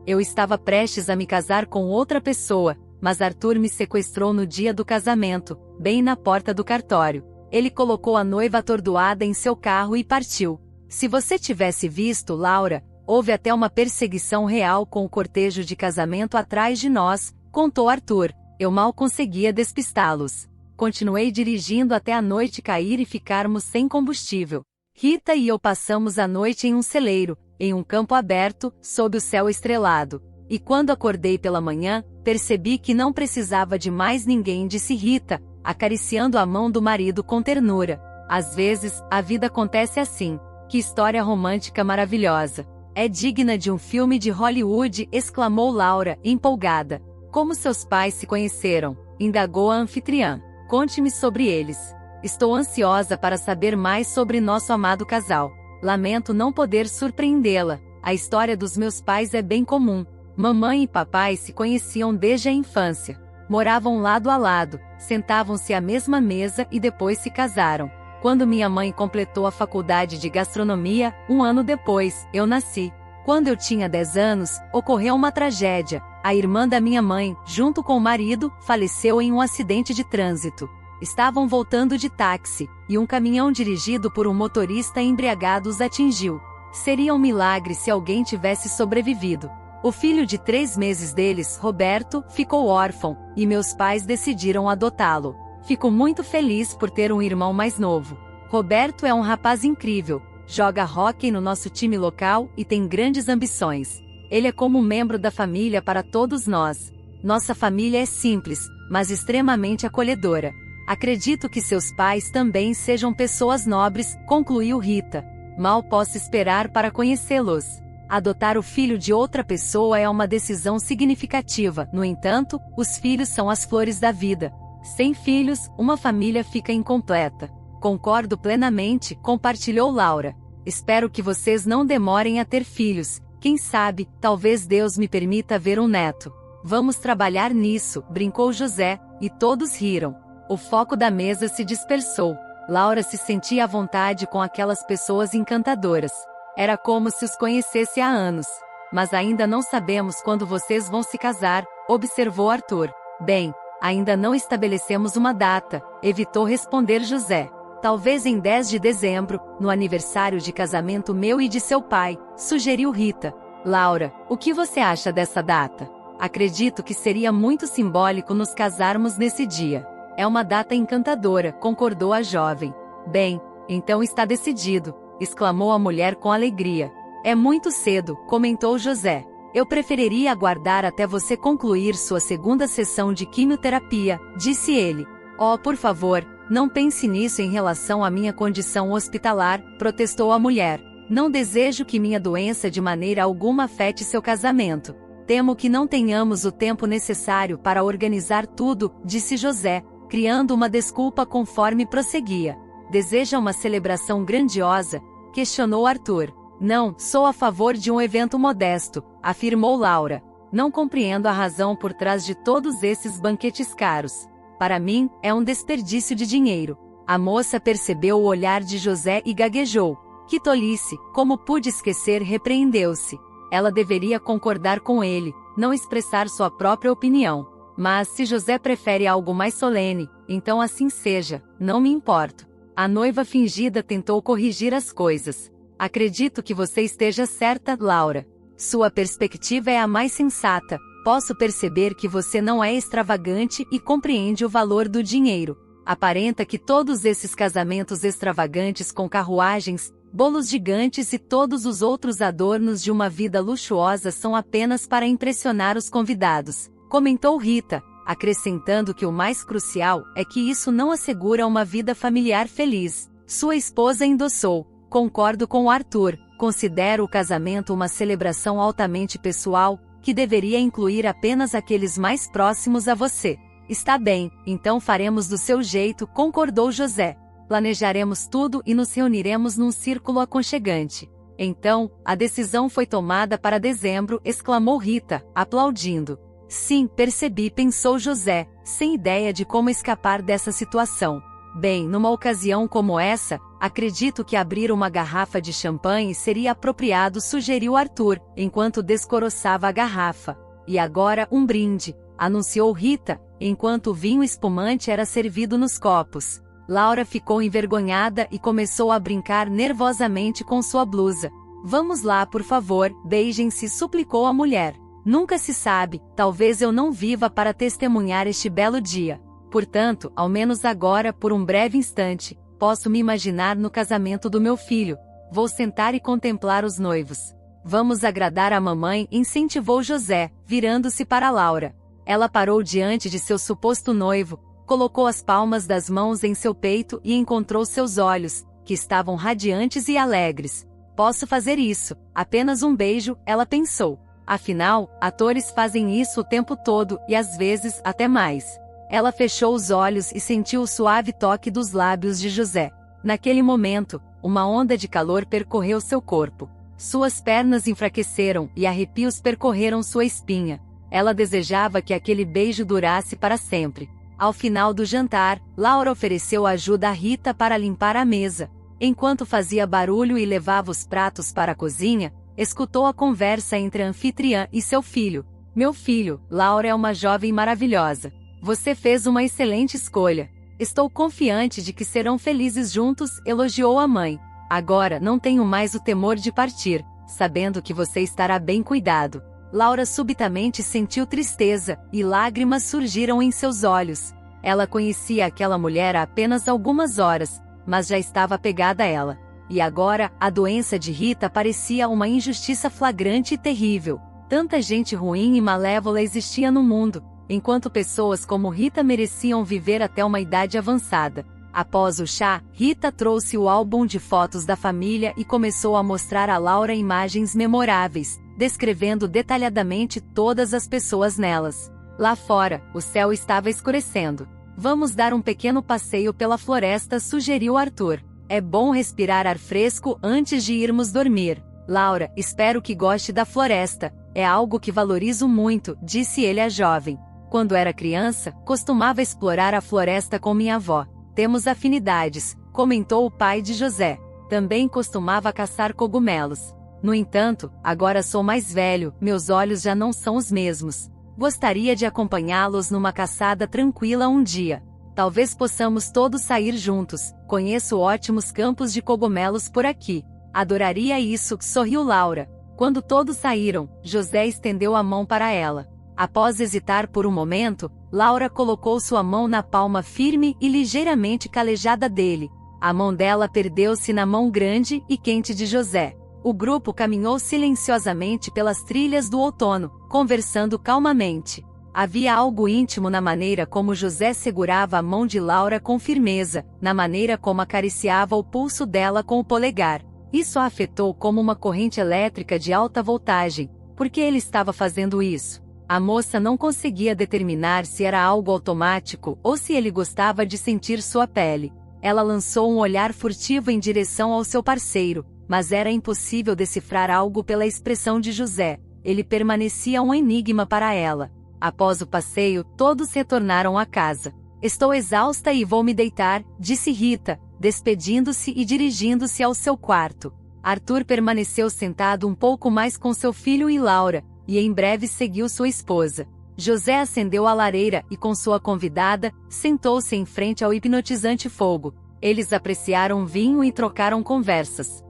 Eu estava prestes a me casar com outra pessoa, mas Arthur me sequestrou no dia do casamento, bem na porta do cartório. Ele colocou a noiva atordoada em seu carro e partiu. Se você tivesse visto, Laura, houve até uma perseguição real com o cortejo de casamento atrás de nós, contou Arthur. Eu mal conseguia despistá-los. Continuei dirigindo até a noite cair e ficarmos sem combustível. Rita e eu passamos a noite em um celeiro, em um campo aberto, sob o céu estrelado. E quando acordei pela manhã, percebi que não precisava de mais ninguém, disse Rita, acariciando a mão do marido com ternura. Às vezes, a vida acontece assim. Que história romântica maravilhosa. É digna de um filme de Hollywood, exclamou Laura, empolgada. Como seus pais se conheceram? Indagou a anfitriã. Conte-me sobre eles. Estou ansiosa para saber mais sobre nosso amado casal. Lamento não poder surpreendê-la. A história dos meus pais é bem comum. Mamãe e papai se conheciam desde a infância. Moravam lado a lado, sentavam-se à mesma mesa e depois se casaram. Quando minha mãe completou a faculdade de gastronomia, 1 ano depois, eu nasci. Quando eu tinha 10 anos, ocorreu uma tragédia. A irmã da minha mãe, junto com o marido, faleceu em um acidente de trânsito. Estavam voltando de táxi, e um caminhão dirigido por um motorista embriagado os atingiu. Seria um milagre se alguém tivesse sobrevivido. O filho de 3 meses deles, Roberto, ficou órfão, e meus pais decidiram adotá-lo. Fico muito feliz por ter um irmão mais novo. Roberto é um rapaz incrível, joga hóquei no nosso time local e tem grandes ambições. Ele é como um membro da família para todos nós. Nossa família é simples, mas extremamente acolhedora. Acredito que seus pais também sejam pessoas nobres, concluiu Rita. Mal posso esperar para conhecê-los. Adotar o filho de outra pessoa é uma decisão significativa, no entanto, os filhos são as flores da vida. Sem filhos, uma família fica incompleta. Concordo plenamente, compartilhou Laura. Espero que vocês não demorem a ter filhos. Quem sabe, talvez Deus me permita ver um neto. Vamos trabalhar nisso, brincou José, e todos riram. O foco da mesa se dispersou. Laura se sentia à vontade com aquelas pessoas encantadoras. Era como se os conhecesse há anos. Mas ainda não sabemos quando vocês vão se casar, observou Arthur. Bem, ainda não estabelecemos uma data, evitou responder José. Talvez em 10 de dezembro, no aniversário de casamento meu e de seu pai, sugeriu Rita. Laura, o que você acha dessa data? Acredito que seria muito simbólico nos casarmos nesse dia. É uma data encantadora, concordou a jovem. Bem, então está decidido, exclamou a mulher com alegria. É muito cedo, comentou José. Eu preferiria aguardar até você concluir sua 2ª sessão de quimioterapia, disse ele. Oh, por favor, não pense nisso em relação à minha condição hospitalar, protestou a mulher. Não desejo que minha doença de maneira alguma afete seu casamento. Temo que não tenhamos o tempo necessário para organizar tudo, disse José, criando uma desculpa conforme prosseguia. Deseja uma celebração grandiosa? Questionou Arthur. Não, sou a favor de um evento modesto, afirmou Laura. Não compreendo a razão por trás de todos esses banquetes caros. Para mim, é um desperdício de dinheiro. A moça percebeu o olhar de José e gaguejou. Que tolice, como pude esquecer, repreendeu-se. Ela deveria concordar com ele, não expressar sua própria opinião. Mas se José prefere algo mais solene, então assim seja, não me importo. A noiva fingida tentou corrigir as coisas. Acredito que você esteja certa, Laura. Sua perspectiva é a mais sensata. Posso perceber que você não é extravagante e compreende o valor do dinheiro. Aparenta que todos esses casamentos extravagantes com carruagens, bolos gigantes e todos os outros adornos de uma vida luxuosa são apenas para impressionar os convidados, comentou Rita, acrescentando que o mais crucial é que isso não assegura uma vida familiar feliz. Sua esposa endossou. Concordo com Arthur, considero o casamento uma celebração altamente pessoal, que deveria incluir apenas aqueles mais próximos a você. Está bem, então faremos do seu jeito, concordou José. planejaremos tudo e nos reuniremos num círculo aconchegante. Então, a decisão foi tomada para dezembro, exclamou Rita, aplaudindo. Sim, percebi, pensou José, sem ideia de como escapar dessa situação. Bem, numa ocasião como essa, acredito que abrir uma garrafa de champanhe seria apropriado, sugeriu Arthur, enquanto descoroçava a garrafa. E agora, um brinde, anunciou Rita, enquanto o vinho espumante era servido nos copos. Laura ficou envergonhada e começou a brincar nervosamente com sua blusa. Vamos lá, por favor, beijem-se, suplicou a mulher. Nunca se sabe, talvez eu não viva para testemunhar este belo dia. Portanto, ao menos agora, por um breve instante, posso me imaginar no casamento do meu filho. Vou sentar e contemplar os noivos. Vamos agradar a mamãe, incentivou José, virando-se para Laura. Ela parou diante de seu suposto noivo, colocou as palmas das mãos em seu peito e encontrou seus olhos, que estavam radiantes e alegres. Posso fazer isso, apenas um beijo, ela pensou. Afinal, atores fazem isso o tempo todo e às vezes até mais. Ela fechou os olhos e sentiu o suave toque dos lábios de José. Naquele momento, uma onda de calor percorreu seu corpo. Suas pernas enfraqueceram e arrepios percorreram sua espinha. Ela desejava que aquele beijo durasse para sempre. Ao final do jantar, Laura ofereceu ajuda a Rita para limpar a mesa. Enquanto fazia barulho e levava os pratos para a cozinha, escutou a conversa entre a anfitriã e seu filho. Meu filho, Laura é uma jovem maravilhosa. Você fez uma excelente escolha. Estou confiante de que serão felizes juntos, elogiou a mãe. Agora não tenho mais o temor de partir, sabendo que você estará bem cuidado. Laura subitamente sentiu tristeza, e lágrimas surgiram em seus olhos. Ela conhecia aquela mulher há apenas algumas horas, mas já estava apegada a ela. E agora, a doença de Rita parecia uma injustiça flagrante e terrível. Tanta gente ruim e malévola existia no mundo, enquanto pessoas como Rita mereciam viver até uma idade avançada. Após o chá, Rita trouxe o álbum de fotos da família e começou a mostrar a Laura imagens memoráveis, descrevendo detalhadamente todas as pessoas nelas. Lá fora, o céu estava escurecendo. Vamos dar um pequeno passeio pela floresta, sugeriu Arthur. É bom respirar ar fresco antes de irmos dormir. Laura, espero que goste da floresta. É algo que valorizo muito, disse ele à jovem. Quando era criança, costumava explorar a floresta com minha avó. Temos afinidades, comentou o pai de José. Também costumava caçar cogumelos. No entanto, agora sou mais velho, meus olhos já não são os mesmos. Gostaria de acompanhá-los numa caçada tranquila um dia. Talvez possamos todos sair juntos. Conheço ótimos campos de cogumelos por aqui. Adoraria isso, sorriu Laura. Quando todos saíram, José estendeu a mão para ela. Após hesitar por um momento, Laura colocou sua mão na palma firme e ligeiramente calejada dele. A mão dela perdeu-se na mão grande e quente de José. O grupo caminhou silenciosamente pelas trilhas do outono, conversando calmamente. Havia algo íntimo na maneira como José segurava a mão de Laura com firmeza, na maneira como acariciava o pulso dela com o polegar. Isso a afetou como uma corrente elétrica de alta voltagem. Por que ele estava fazendo isso? A moça não conseguia determinar se era algo automático ou se ele gostava de sentir sua pele. Ela lançou um olhar furtivo em direção ao seu parceiro, mas era impossível decifrar algo pela expressão de José. Ele permanecia um enigma para ela. Após o passeio, todos retornaram à casa. Estou exausta e vou me deitar, disse Rita, despedindo-se e dirigindo-se ao seu quarto. Arthur permaneceu sentado um pouco mais com seu filho e Laura, e em breve seguiu sua esposa. José acendeu a lareira e com sua convidada, sentou-se em frente ao hipnotizante fogo. Eles apreciaram vinho e trocaram conversas.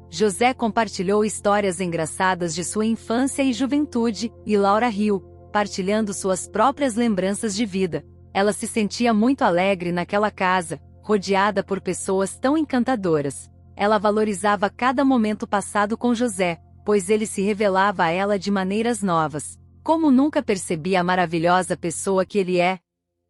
José compartilhou histórias engraçadas de sua infância e juventude, e Laura riu, partilhando suas próprias lembranças de vida. Ela se sentia muito alegre naquela casa, rodeada por pessoas tão encantadoras. Ela valorizava cada momento passado com José, pois ele se revelava a ela de maneiras novas. Como nunca percebi a maravilhosa pessoa que ele é?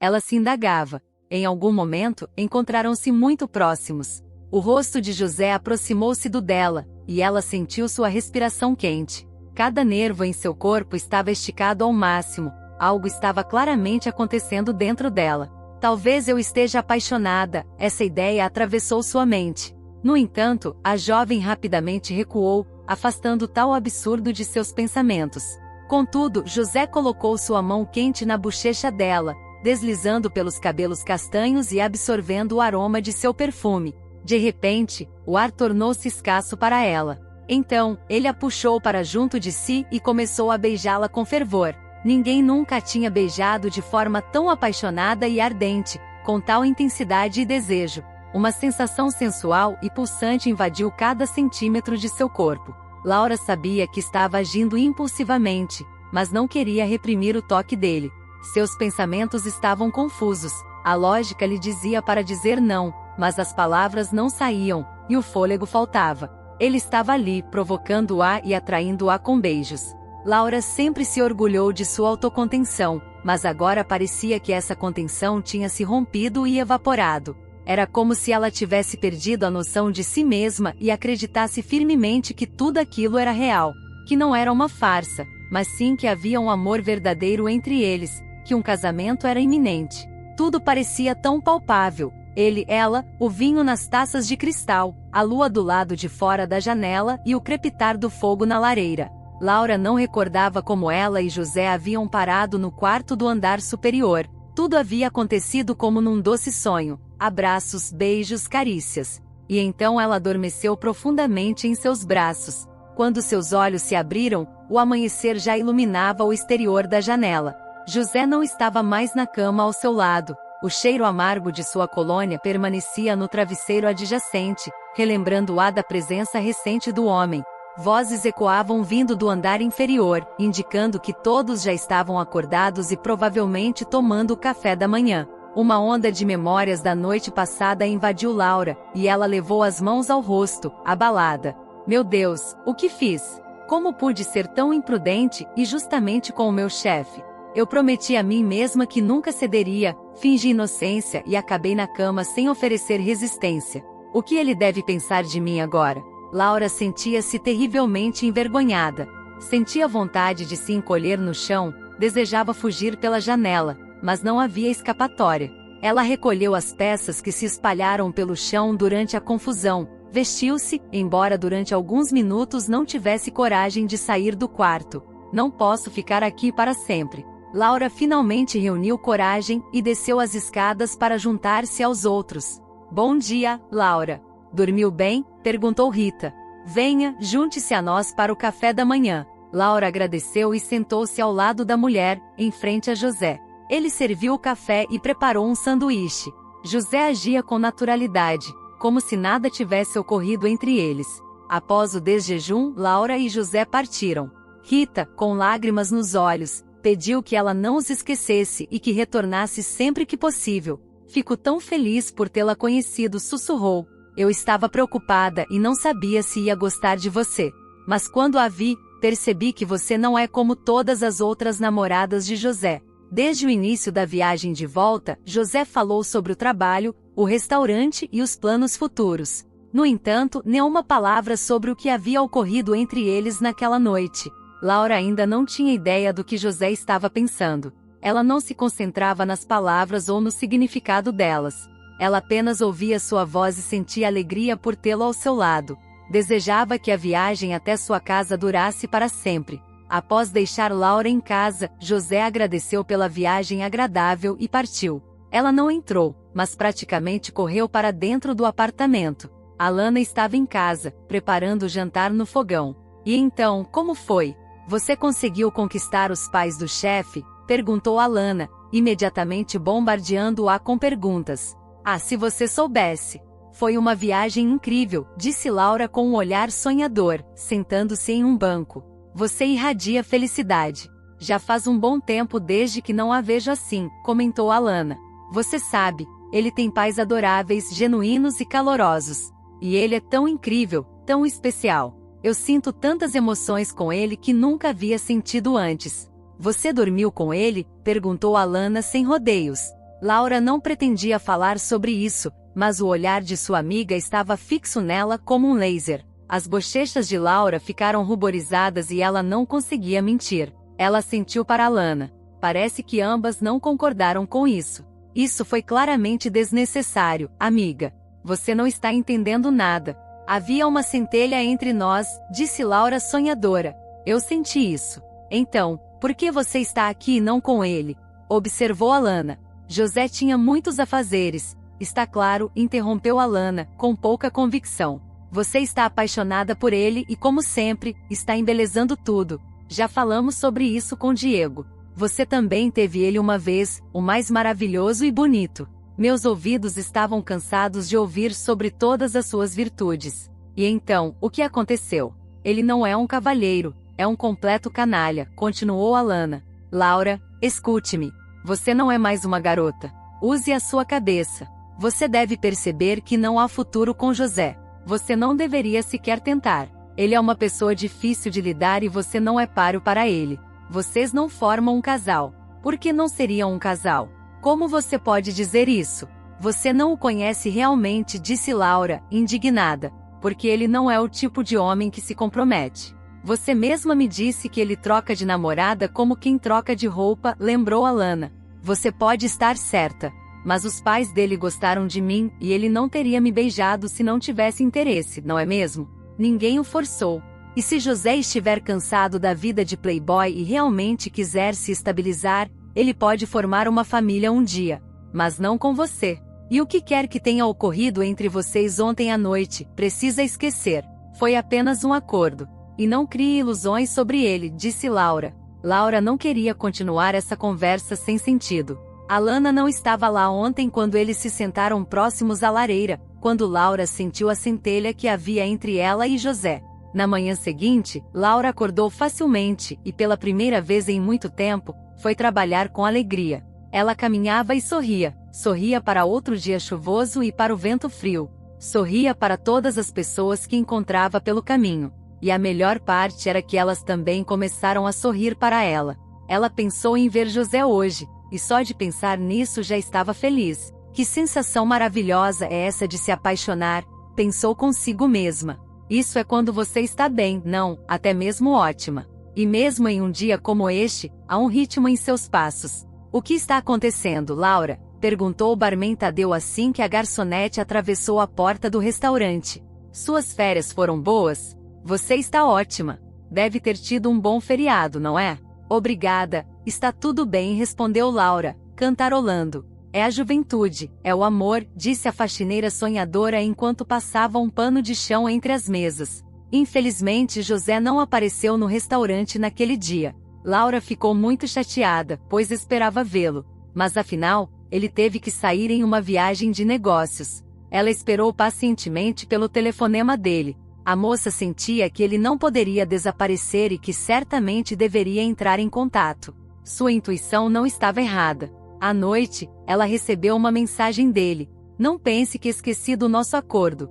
Ela se indagava. Em algum momento, encontraram-se muito próximos. O rosto de José aproximou-se do dela, e ela sentiu sua respiração quente. Cada nervo em seu corpo estava esticado ao máximo, algo estava claramente acontecendo dentro dela. Talvez eu esteja apaixonada, essa ideia atravessou sua mente. No entanto, a jovem rapidamente recuou, afastando tal absurdo de seus pensamentos. Contudo, José colocou sua mão quente na bochecha dela, deslizando pelos cabelos castanhos e absorvendo o aroma de seu perfume. De repente, o ar tornou-se escasso para ela. Então, ele a puxou para junto de si e começou a beijá-la com fervor. Ninguém nunca a tinha beijado de forma tão apaixonada e ardente, com tal intensidade e desejo. Uma sensação sensual e pulsante invadiu cada centímetro de seu corpo. Laura sabia que estava agindo impulsivamente, mas não queria reprimir o toque dele. Seus pensamentos estavam confusos. A lógica lhe dizia para dizer não, mas as palavras não saíam, e o fôlego faltava. Ele estava ali, provocando-a e atraindo-a com beijos. Laura sempre se orgulhou de sua autocontenção, mas agora parecia que essa contenção tinha se rompido e evaporado. Era como se ela tivesse perdido a noção de si mesma e acreditasse firmemente que tudo aquilo era real, que não era uma farsa, mas sim que havia um amor verdadeiro entre eles, que um casamento era iminente. Tudo parecia tão palpável. Ele, ela, o vinho nas taças de cristal, a lua do lado de fora da janela e o crepitar do fogo na lareira. Laura não recordava como ela e José haviam parado no quarto do andar superior. Tudo havia acontecido como num doce sonho, abraços, beijos, carícias. E então ela adormeceu profundamente em seus braços. Quando seus olhos se abriram, o amanhecer já iluminava o exterior da janela. José não estava mais na cama ao seu lado. O cheiro amargo de sua colônia permanecia no travesseiro adjacente, relembrando-a da presença recente do homem. Vozes ecoavam vindo do andar inferior, indicando que todos já estavam acordados e provavelmente tomando o café da manhã. Uma onda de memórias da noite passada invadiu Laura, e ela levou as mãos ao rosto, abalada. Meu Deus, o que fiz? Como pude ser tão imprudente, e justamente com o meu chefe? Eu prometi a mim mesma que nunca cederia, fingi inocência e acabei na cama sem oferecer resistência. O que ele deve pensar de mim agora? Laura sentia-se terrivelmente envergonhada. Sentia vontade de se encolher no chão, desejava fugir pela janela, mas não havia escapatória. Ela recolheu as peças que se espalharam pelo chão durante a confusão, vestiu-se, embora durante alguns minutos não tivesse coragem de sair do quarto. Não posso ficar aqui para sempre. Laura finalmente reuniu coragem e desceu as escadas para juntar-se aos outros. Bom dia, Laura. Dormiu bem? Perguntou Rita. Venha, junte-se a nós para o café da manhã. Laura agradeceu e sentou-se ao lado da mulher, em frente a José. Ele serviu o café e preparou um sanduíche. José agia com naturalidade, como se nada tivesse ocorrido entre eles. Após o desjejum, Laura e José partiram. Rita, com lágrimas nos olhos, pediu que ela não os esquecesse e que retornasse sempre que possível. Fico tão feliz por tê-la conhecido, sussurrou. Eu estava preocupada e não sabia se ia gostar de você. Mas quando a vi, percebi que você não é como todas as outras namoradas de José. Desde o início da viagem de volta, José falou sobre o trabalho, o restaurante e os planos futuros. No entanto, nenhuma palavra sobre o que havia ocorrido entre eles naquela noite. Laura ainda não tinha ideia do que José estava pensando. Ela não se concentrava nas palavras ou no significado delas. Ela apenas ouvia sua voz e sentia alegria por tê-lo ao seu lado. Desejava que a viagem até sua casa durasse para sempre. Após deixar Laura em casa, José agradeceu pela viagem agradável e partiu. Ela não entrou, mas praticamente correu para dentro do apartamento. Alana estava em casa, preparando o jantar no fogão. E então, como foi? Você conseguiu conquistar os pais do chefe? Perguntou Alana, imediatamente bombardeando-a com perguntas. Ah, se você soubesse! Foi uma viagem incrível, disse Laura com um olhar sonhador, sentando-se em um banco. Você irradia felicidade. Já faz um bom tempo desde que não a vejo assim, comentou Alana. Você sabe, ele tem pais adoráveis, genuínos e calorosos. E ele é tão incrível, tão especial. Eu sinto tantas emoções com ele que nunca havia sentido antes. Você dormiu com ele? Perguntou Alana sem rodeios. Laura não pretendia falar sobre isso, mas o olhar de sua amiga estava fixo nela como um laser. As bochechas de Laura ficaram ruborizadas e ela não conseguia mentir. Ela sentiu para Alana. Parece que ambas não concordaram com isso. Isso foi claramente desnecessário, amiga. Você não está entendendo nada. Havia uma centelha entre nós, disse Laura sonhadora. Eu senti isso. Então, por que você está aqui e não com ele? Observou Alana. José tinha muitos afazeres. Está claro, interrompeu Alana, com pouca convicção. Você está apaixonada por ele e, como sempre, está embelezando tudo. Já falamos sobre isso com Diego. Você também teve ele uma vez, o mais maravilhoso e bonito. Meus ouvidos estavam cansados de ouvir sobre todas as suas virtudes. E então, o que aconteceu? Ele não é um cavalheiro, é um completo canalha, continuou Alana. Laura, escute-me. Você não é mais uma garota. Use a sua cabeça. Você deve perceber que não há futuro com José. Você não deveria sequer tentar. Ele é uma pessoa difícil de lidar e você não é páreo para ele. Vocês não formam um casal. Por que não seriam um casal? Como você pode dizer isso? Você não o conhece realmente, disse Laura, indignada. Porque ele não é o tipo de homem que se compromete. Você mesma me disse que ele troca de namorada como quem troca de roupa, lembrou Alana. Você pode estar certa. Mas os pais dele gostaram de mim e ele não teria me beijado se não tivesse interesse, não é mesmo? Ninguém o forçou. E se José estiver cansado da vida de playboy e realmente quiser se estabilizar, ele pode formar uma família um dia. Mas não com você. E o que quer que tenha ocorrido entre vocês ontem à noite, precisa esquecer. Foi apenas um acordo. E não crie ilusões sobre ele, disse Laura. Laura não queria continuar essa conversa sem sentido. Alana não estava lá ontem quando eles se sentaram próximos à lareira, quando Laura sentiu a centelha que havia entre ela e José. Na manhã seguinte, Laura acordou facilmente e pela primeira vez em muito tempo, foi trabalhar com alegria. Ela caminhava e sorria. Sorria para outro dia chuvoso e para o vento frio. Sorria para todas as pessoas que encontrava pelo caminho. E a melhor parte era que elas também começaram a sorrir para ela. Ela pensou em ver José hoje, e só de pensar nisso já estava feliz. Que sensação maravilhosa é essa de se apaixonar, pensou consigo mesma. Isso é quando você está bem, não, até mesmo ótima. E mesmo em um dia como este, há um ritmo em seus passos. O que está acontecendo, Laura? Perguntou o barman Tadeu assim que a garçonete atravessou a porta do restaurante. Suas férias foram boas? Você está ótima. Deve ter tido um bom feriado, não é? Obrigada, está tudo bem, respondeu Laura, cantarolando. É a juventude, é o amor, disse a faxineira sonhadora enquanto passava um pano de chão entre as mesas. Infelizmente José não apareceu no restaurante naquele dia. Laura ficou muito chateada, pois esperava vê-lo. Mas afinal, ele teve que sair em uma viagem de negócios. Ela esperou pacientemente pelo telefonema dele. A moça sentia que ele não poderia desaparecer e que certamente deveria entrar em contato. Sua intuição não estava errada. À noite, ela recebeu uma mensagem dele. Não pense que esqueci do nosso acordo.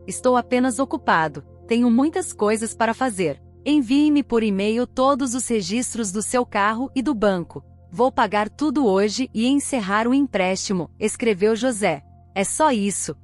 Estou apenas ocupado. Tenho muitas coisas para fazer. Envie-me por e-mail todos os registros do seu carro e do banco. Vou pagar tudo hoje e encerrar o empréstimo, escreveu José. É só isso.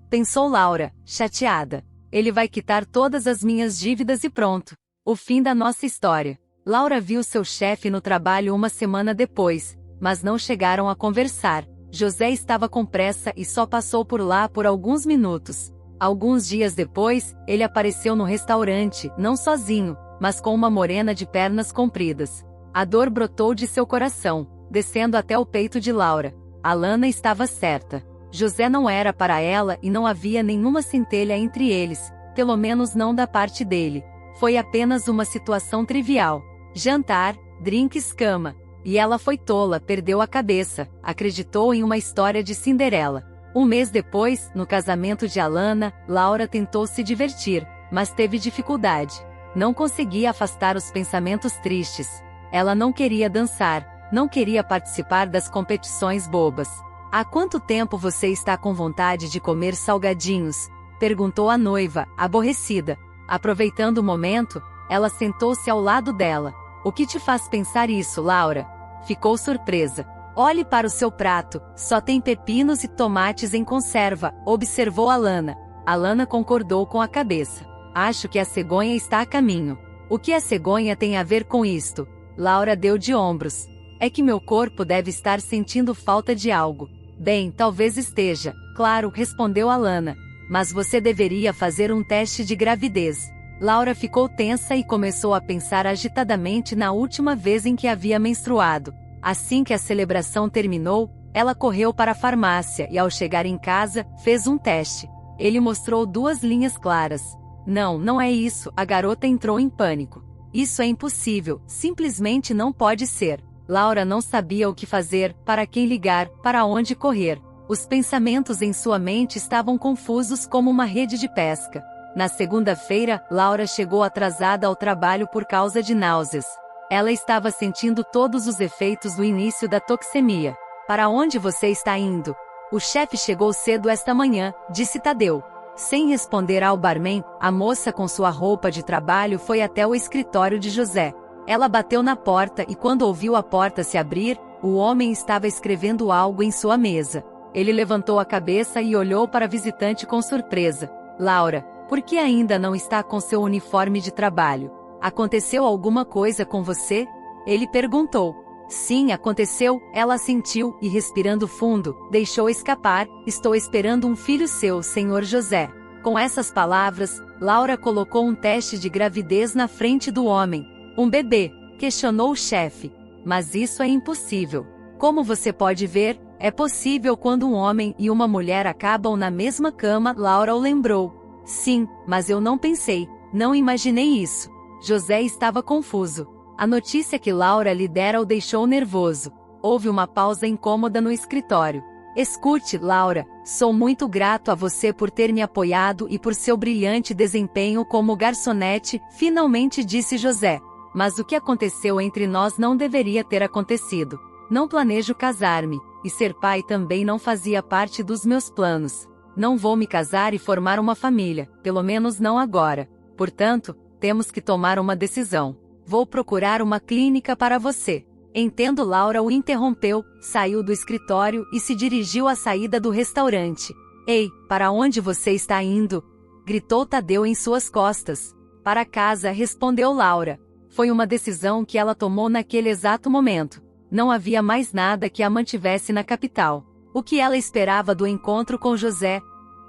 Pensou Laura, chateada. Ele vai quitar todas as minhas dívidas e pronto. O fim da nossa história. Laura viu seu chefe no trabalho uma semana depois, mas não chegaram a conversar. José estava com pressa e só passou por lá por alguns minutos. Alguns dias depois, ele apareceu no restaurante, não sozinho, mas com uma morena de pernas compridas. A dor brotou de seu coração, descendo até o peito de Laura. Alana estava certa. José não era para ela e não havia nenhuma centelha entre eles, pelo menos não da parte dele. Foi apenas uma situação trivial. Jantar, drinks, cama. E ela foi tola, perdeu a cabeça, acreditou em uma história de Cinderela. Um mês depois, no casamento de Alana, Laura tentou se divertir, mas teve dificuldade. Não conseguia afastar os pensamentos tristes. Ela não queria dançar, não queria participar das competições bobas. Há quanto tempo você está com vontade de comer salgadinhos? Perguntou a noiva, aborrecida. Aproveitando o momento, ela sentou-se ao lado dela. O que te faz pensar isso, Laura? Ficou surpresa. Olhe para o seu prato, só tem pepinos e tomates em conserva, observou Alana. Alana concordou com a cabeça. Acho que a cegonha está a caminho. O que a cegonha tem a ver com isto? Laura deu de ombros. É que meu corpo deve estar sentindo falta de algo. Bem, talvez esteja, claro, respondeu Alana. Mas você deveria fazer um teste de gravidez. Laura ficou tensa e começou a pensar agitadamente na última vez em que havia menstruado. Assim que a celebração terminou, ela correu para a farmácia e ao chegar em casa, fez um teste. Ele mostrou 2 linhas claras. Não, não é isso, a garota entrou em pânico. Isso é impossível, simplesmente não pode ser. Laura não sabia o que fazer, para quem ligar, para onde correr. Os pensamentos em sua mente estavam confusos como uma rede de pesca. Na segunda-feira, Laura chegou atrasada ao trabalho por causa de náuseas. Ela estava sentindo todos os efeitos do início da toxemia. Para onde você está indo? O chefe chegou cedo esta manhã, disse Tadeu. Sem responder ao barman, a moça com sua roupa de trabalho foi até o escritório de José. Ela bateu na porta e quando ouviu a porta se abrir, o homem estava escrevendo algo em sua mesa. Ele levantou a cabeça e olhou para a visitante com surpresa. Laura, por que ainda não está com seu uniforme de trabalho? Aconteceu alguma coisa com você? Ele perguntou. Sim, aconteceu, ela assentiu e respirando fundo, deixou escapar, estou esperando um filho seu, senhor José. Com essas palavras, Laura colocou um teste de gravidez na frente do homem. Um bebê, questionou o chefe. Mas isso é impossível. Como você pode ver, é possível quando um homem e uma mulher acabam na mesma cama, Laura o lembrou. Sim, mas eu não pensei, não imaginei isso. José estava confuso. A notícia que Laura lhe dera o deixou nervoso. Houve uma pausa incômoda no escritório. Escute, Laura, sou muito grato a você por ter me apoiado e por seu brilhante desempenho como garçonete, finalmente disse José. Mas o que aconteceu entre nós não deveria ter acontecido. Não planejo casar-me, e ser pai também não fazia parte dos meus planos. Não vou me casar e formar uma família, pelo menos não agora. Portanto, temos que tomar uma decisão. Vou procurar uma clínica para você. Entendo. Laura o interrompeu, saiu do escritório e se dirigiu à saída do restaurante. Ei, para onde você está indo? Gritou Tadeu em suas costas. Para casa, respondeu Laura. Foi uma decisão que ela tomou naquele exato momento. Não havia mais nada que a mantivesse na capital. O que ela esperava do encontro com José?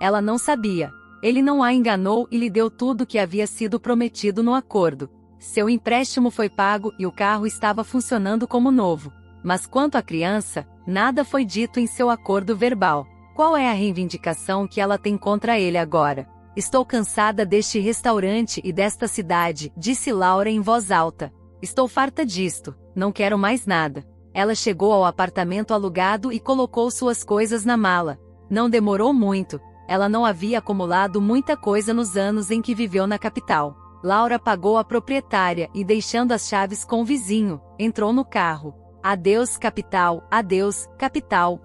Ela não sabia. Ele não a enganou e lhe deu tudo o que havia sido prometido no acordo. Seu empréstimo foi pago e o carro estava funcionando como novo. Mas quanto à criança, nada foi dito em seu acordo verbal. Qual é a reivindicação que ela tem contra ele agora? Estou cansada deste restaurante e desta cidade, disse Laura em voz alta. Estou farta disto, não quero mais nada. Ela chegou ao apartamento alugado e colocou suas coisas na mala. Não demorou muito, ela não havia acumulado muita coisa nos anos em que viveu na capital. Laura pagou a proprietária e deixando as chaves com o vizinho, entrou no carro. Adeus, capital,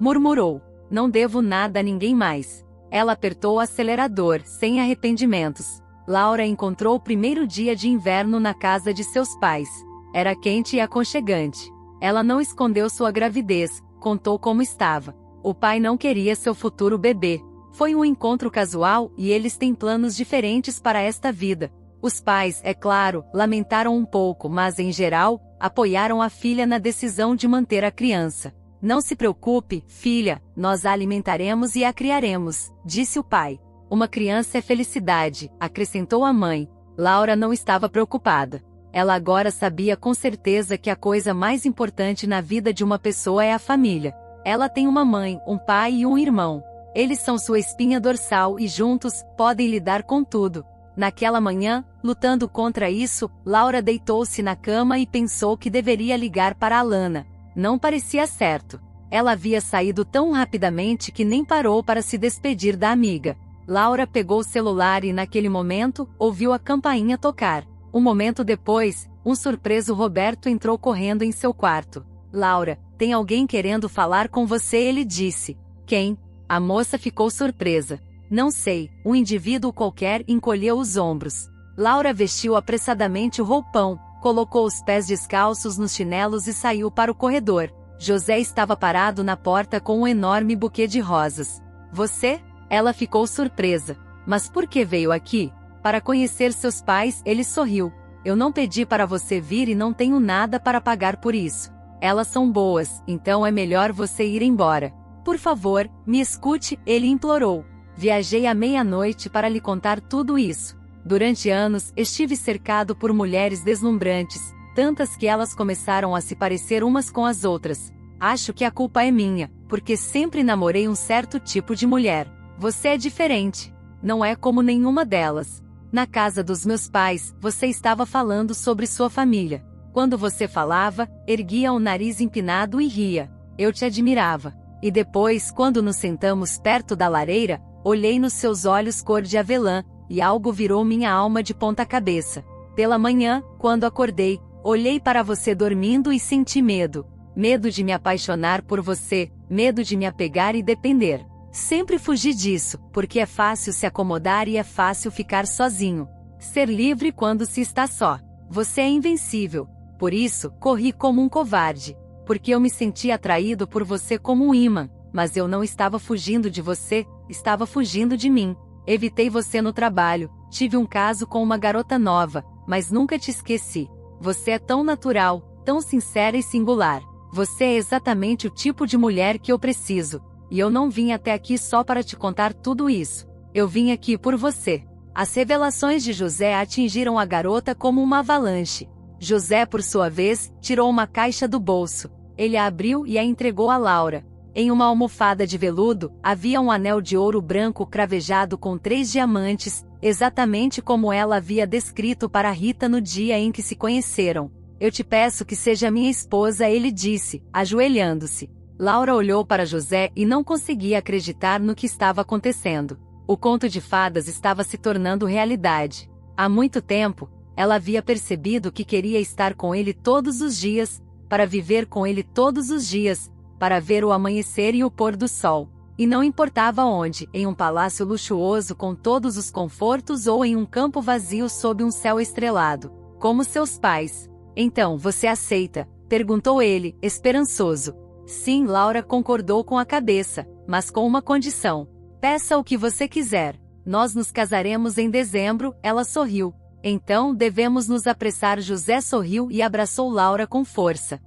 murmurou. Não devo nada a ninguém mais. Ela apertou o acelerador, sem arrependimentos. Laura encontrou o primeiro dia de inverno na casa de seus pais. Era quente e aconchegante. Ela não escondeu sua gravidez, contou como estava. O pai não queria seu futuro bebê. Foi um encontro casual e eles têm planos diferentes para esta vida. Os pais, é claro, lamentaram um pouco, mas em geral, apoiaram a filha na decisão de manter a criança. Não se preocupe, filha, nós a alimentaremos e a criaremos, disse o pai. Uma criança é felicidade, acrescentou a mãe. Laura não estava preocupada. Ela agora sabia com certeza que a coisa mais importante na vida de uma pessoa é a família. Ela tem uma mãe, um pai e um irmão. Eles são sua espinha dorsal e juntos, podem lidar com tudo. Naquela manhã, lutando contra isso, Laura deitou-se na cama e pensou que deveria ligar para Alana. Não parecia certo. Ela havia saído tão rapidamente que nem parou para se despedir da amiga. Laura pegou o celular e naquele momento, ouviu a campainha tocar. Um momento depois, um surpreso Roberto entrou correndo em seu quarto. Laura, tem alguém querendo falar com você, ele disse. Quem? A moça ficou surpresa. Não sei, um indivíduo qualquer encolheu os ombros. Laura vestiu apressadamente o roupão, colocou os pés descalços nos chinelos e saiu para o corredor. José estava parado na porta com um enorme buquê de rosas. Você? Ela ficou surpresa. Mas por que veio aqui? Para conhecer seus pais, ele sorriu. Eu não pedi para você vir e não tenho nada para pagar por isso. Elas são boas, então é melhor você ir embora. Por favor, me escute, ele implorou. Viajei à meia-noite para lhe contar tudo isso. Durante anos, estive cercado por mulheres deslumbrantes, tantas que elas começaram a se parecer umas com as outras. Acho que a culpa é minha, porque sempre namorei um certo tipo de mulher. Você é diferente. Não é como nenhuma delas. Na casa dos meus pais, você estava falando sobre sua família. Quando você falava, erguia o nariz empinado e ria. Eu te admirava. E depois, quando nos sentamos perto da lareira, olhei nos seus olhos cor de avelã, e algo virou minha alma de ponta cabeça. Pela manhã, quando acordei, olhei para você dormindo e senti medo. Medo de me apaixonar por você, medo de me apegar e depender. Sempre fugi disso, porque é fácil se acomodar e é fácil ficar sozinho. Ser livre quando se está só. Você é invencível. Por isso, corri como um covarde. Porque eu me senti atraído por você como um imã. Mas eu não estava fugindo de você, estava fugindo de mim. Evitei você no trabalho, tive um caso com uma garota nova, mas nunca te esqueci. Você é tão natural, tão sincera e singular. Você é exatamente o tipo de mulher que eu preciso. E eu não vim até aqui só para te contar tudo isso. Eu vim aqui por você. As revelações de José atingiram a garota como uma avalanche. José, por sua vez, tirou uma caixa do bolso. Ele a abriu e a entregou a Laura. Em uma almofada de veludo, havia um anel de ouro branco cravejado com 3 diamantes, exatamente como ela havia descrito para Rita no dia em que se conheceram. Eu te peço que seja minha esposa, ele disse, ajoelhando-se. Laura olhou para José e não conseguia acreditar no que estava acontecendo. O conto de fadas estava se tornando realidade. Há muito tempo, ela havia percebido que queria estar com ele todos os dias, para viver com ele todos os dias, para ver o amanhecer e o pôr do sol. E não importava onde, em um palácio luxuoso com todos os confortos ou em um campo vazio sob um céu estrelado, como seus pais. Então, você aceita? Perguntou ele, esperançoso. Sim, Laura concordou com a cabeça, mas com uma condição. Peça o que você quiser. Nós nos casaremos em dezembro, ela sorriu. Então, devemos nos apressar. José sorriu e abraçou Laura com força.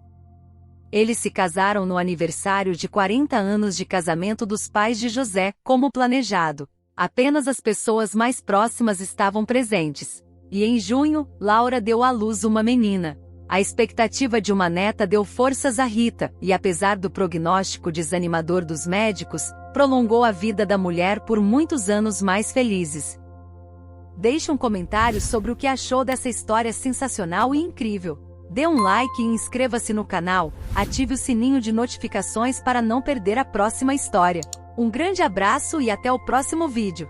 Eles se casaram no aniversário de 40 anos de casamento dos pais de José, como planejado. Apenas as pessoas mais próximas estavam presentes. E em junho, Laura deu à luz uma menina. A expectativa de uma neta deu forças a Rita, e apesar do prognóstico desanimador dos médicos, prolongou a vida da mulher por muitos anos mais felizes. Deixe um comentário sobre o que achou dessa história sensacional e incrível. Dê um like e inscreva-se no canal, ative o sininho de notificações para não perder a próxima história. Um grande abraço e até o próximo vídeo.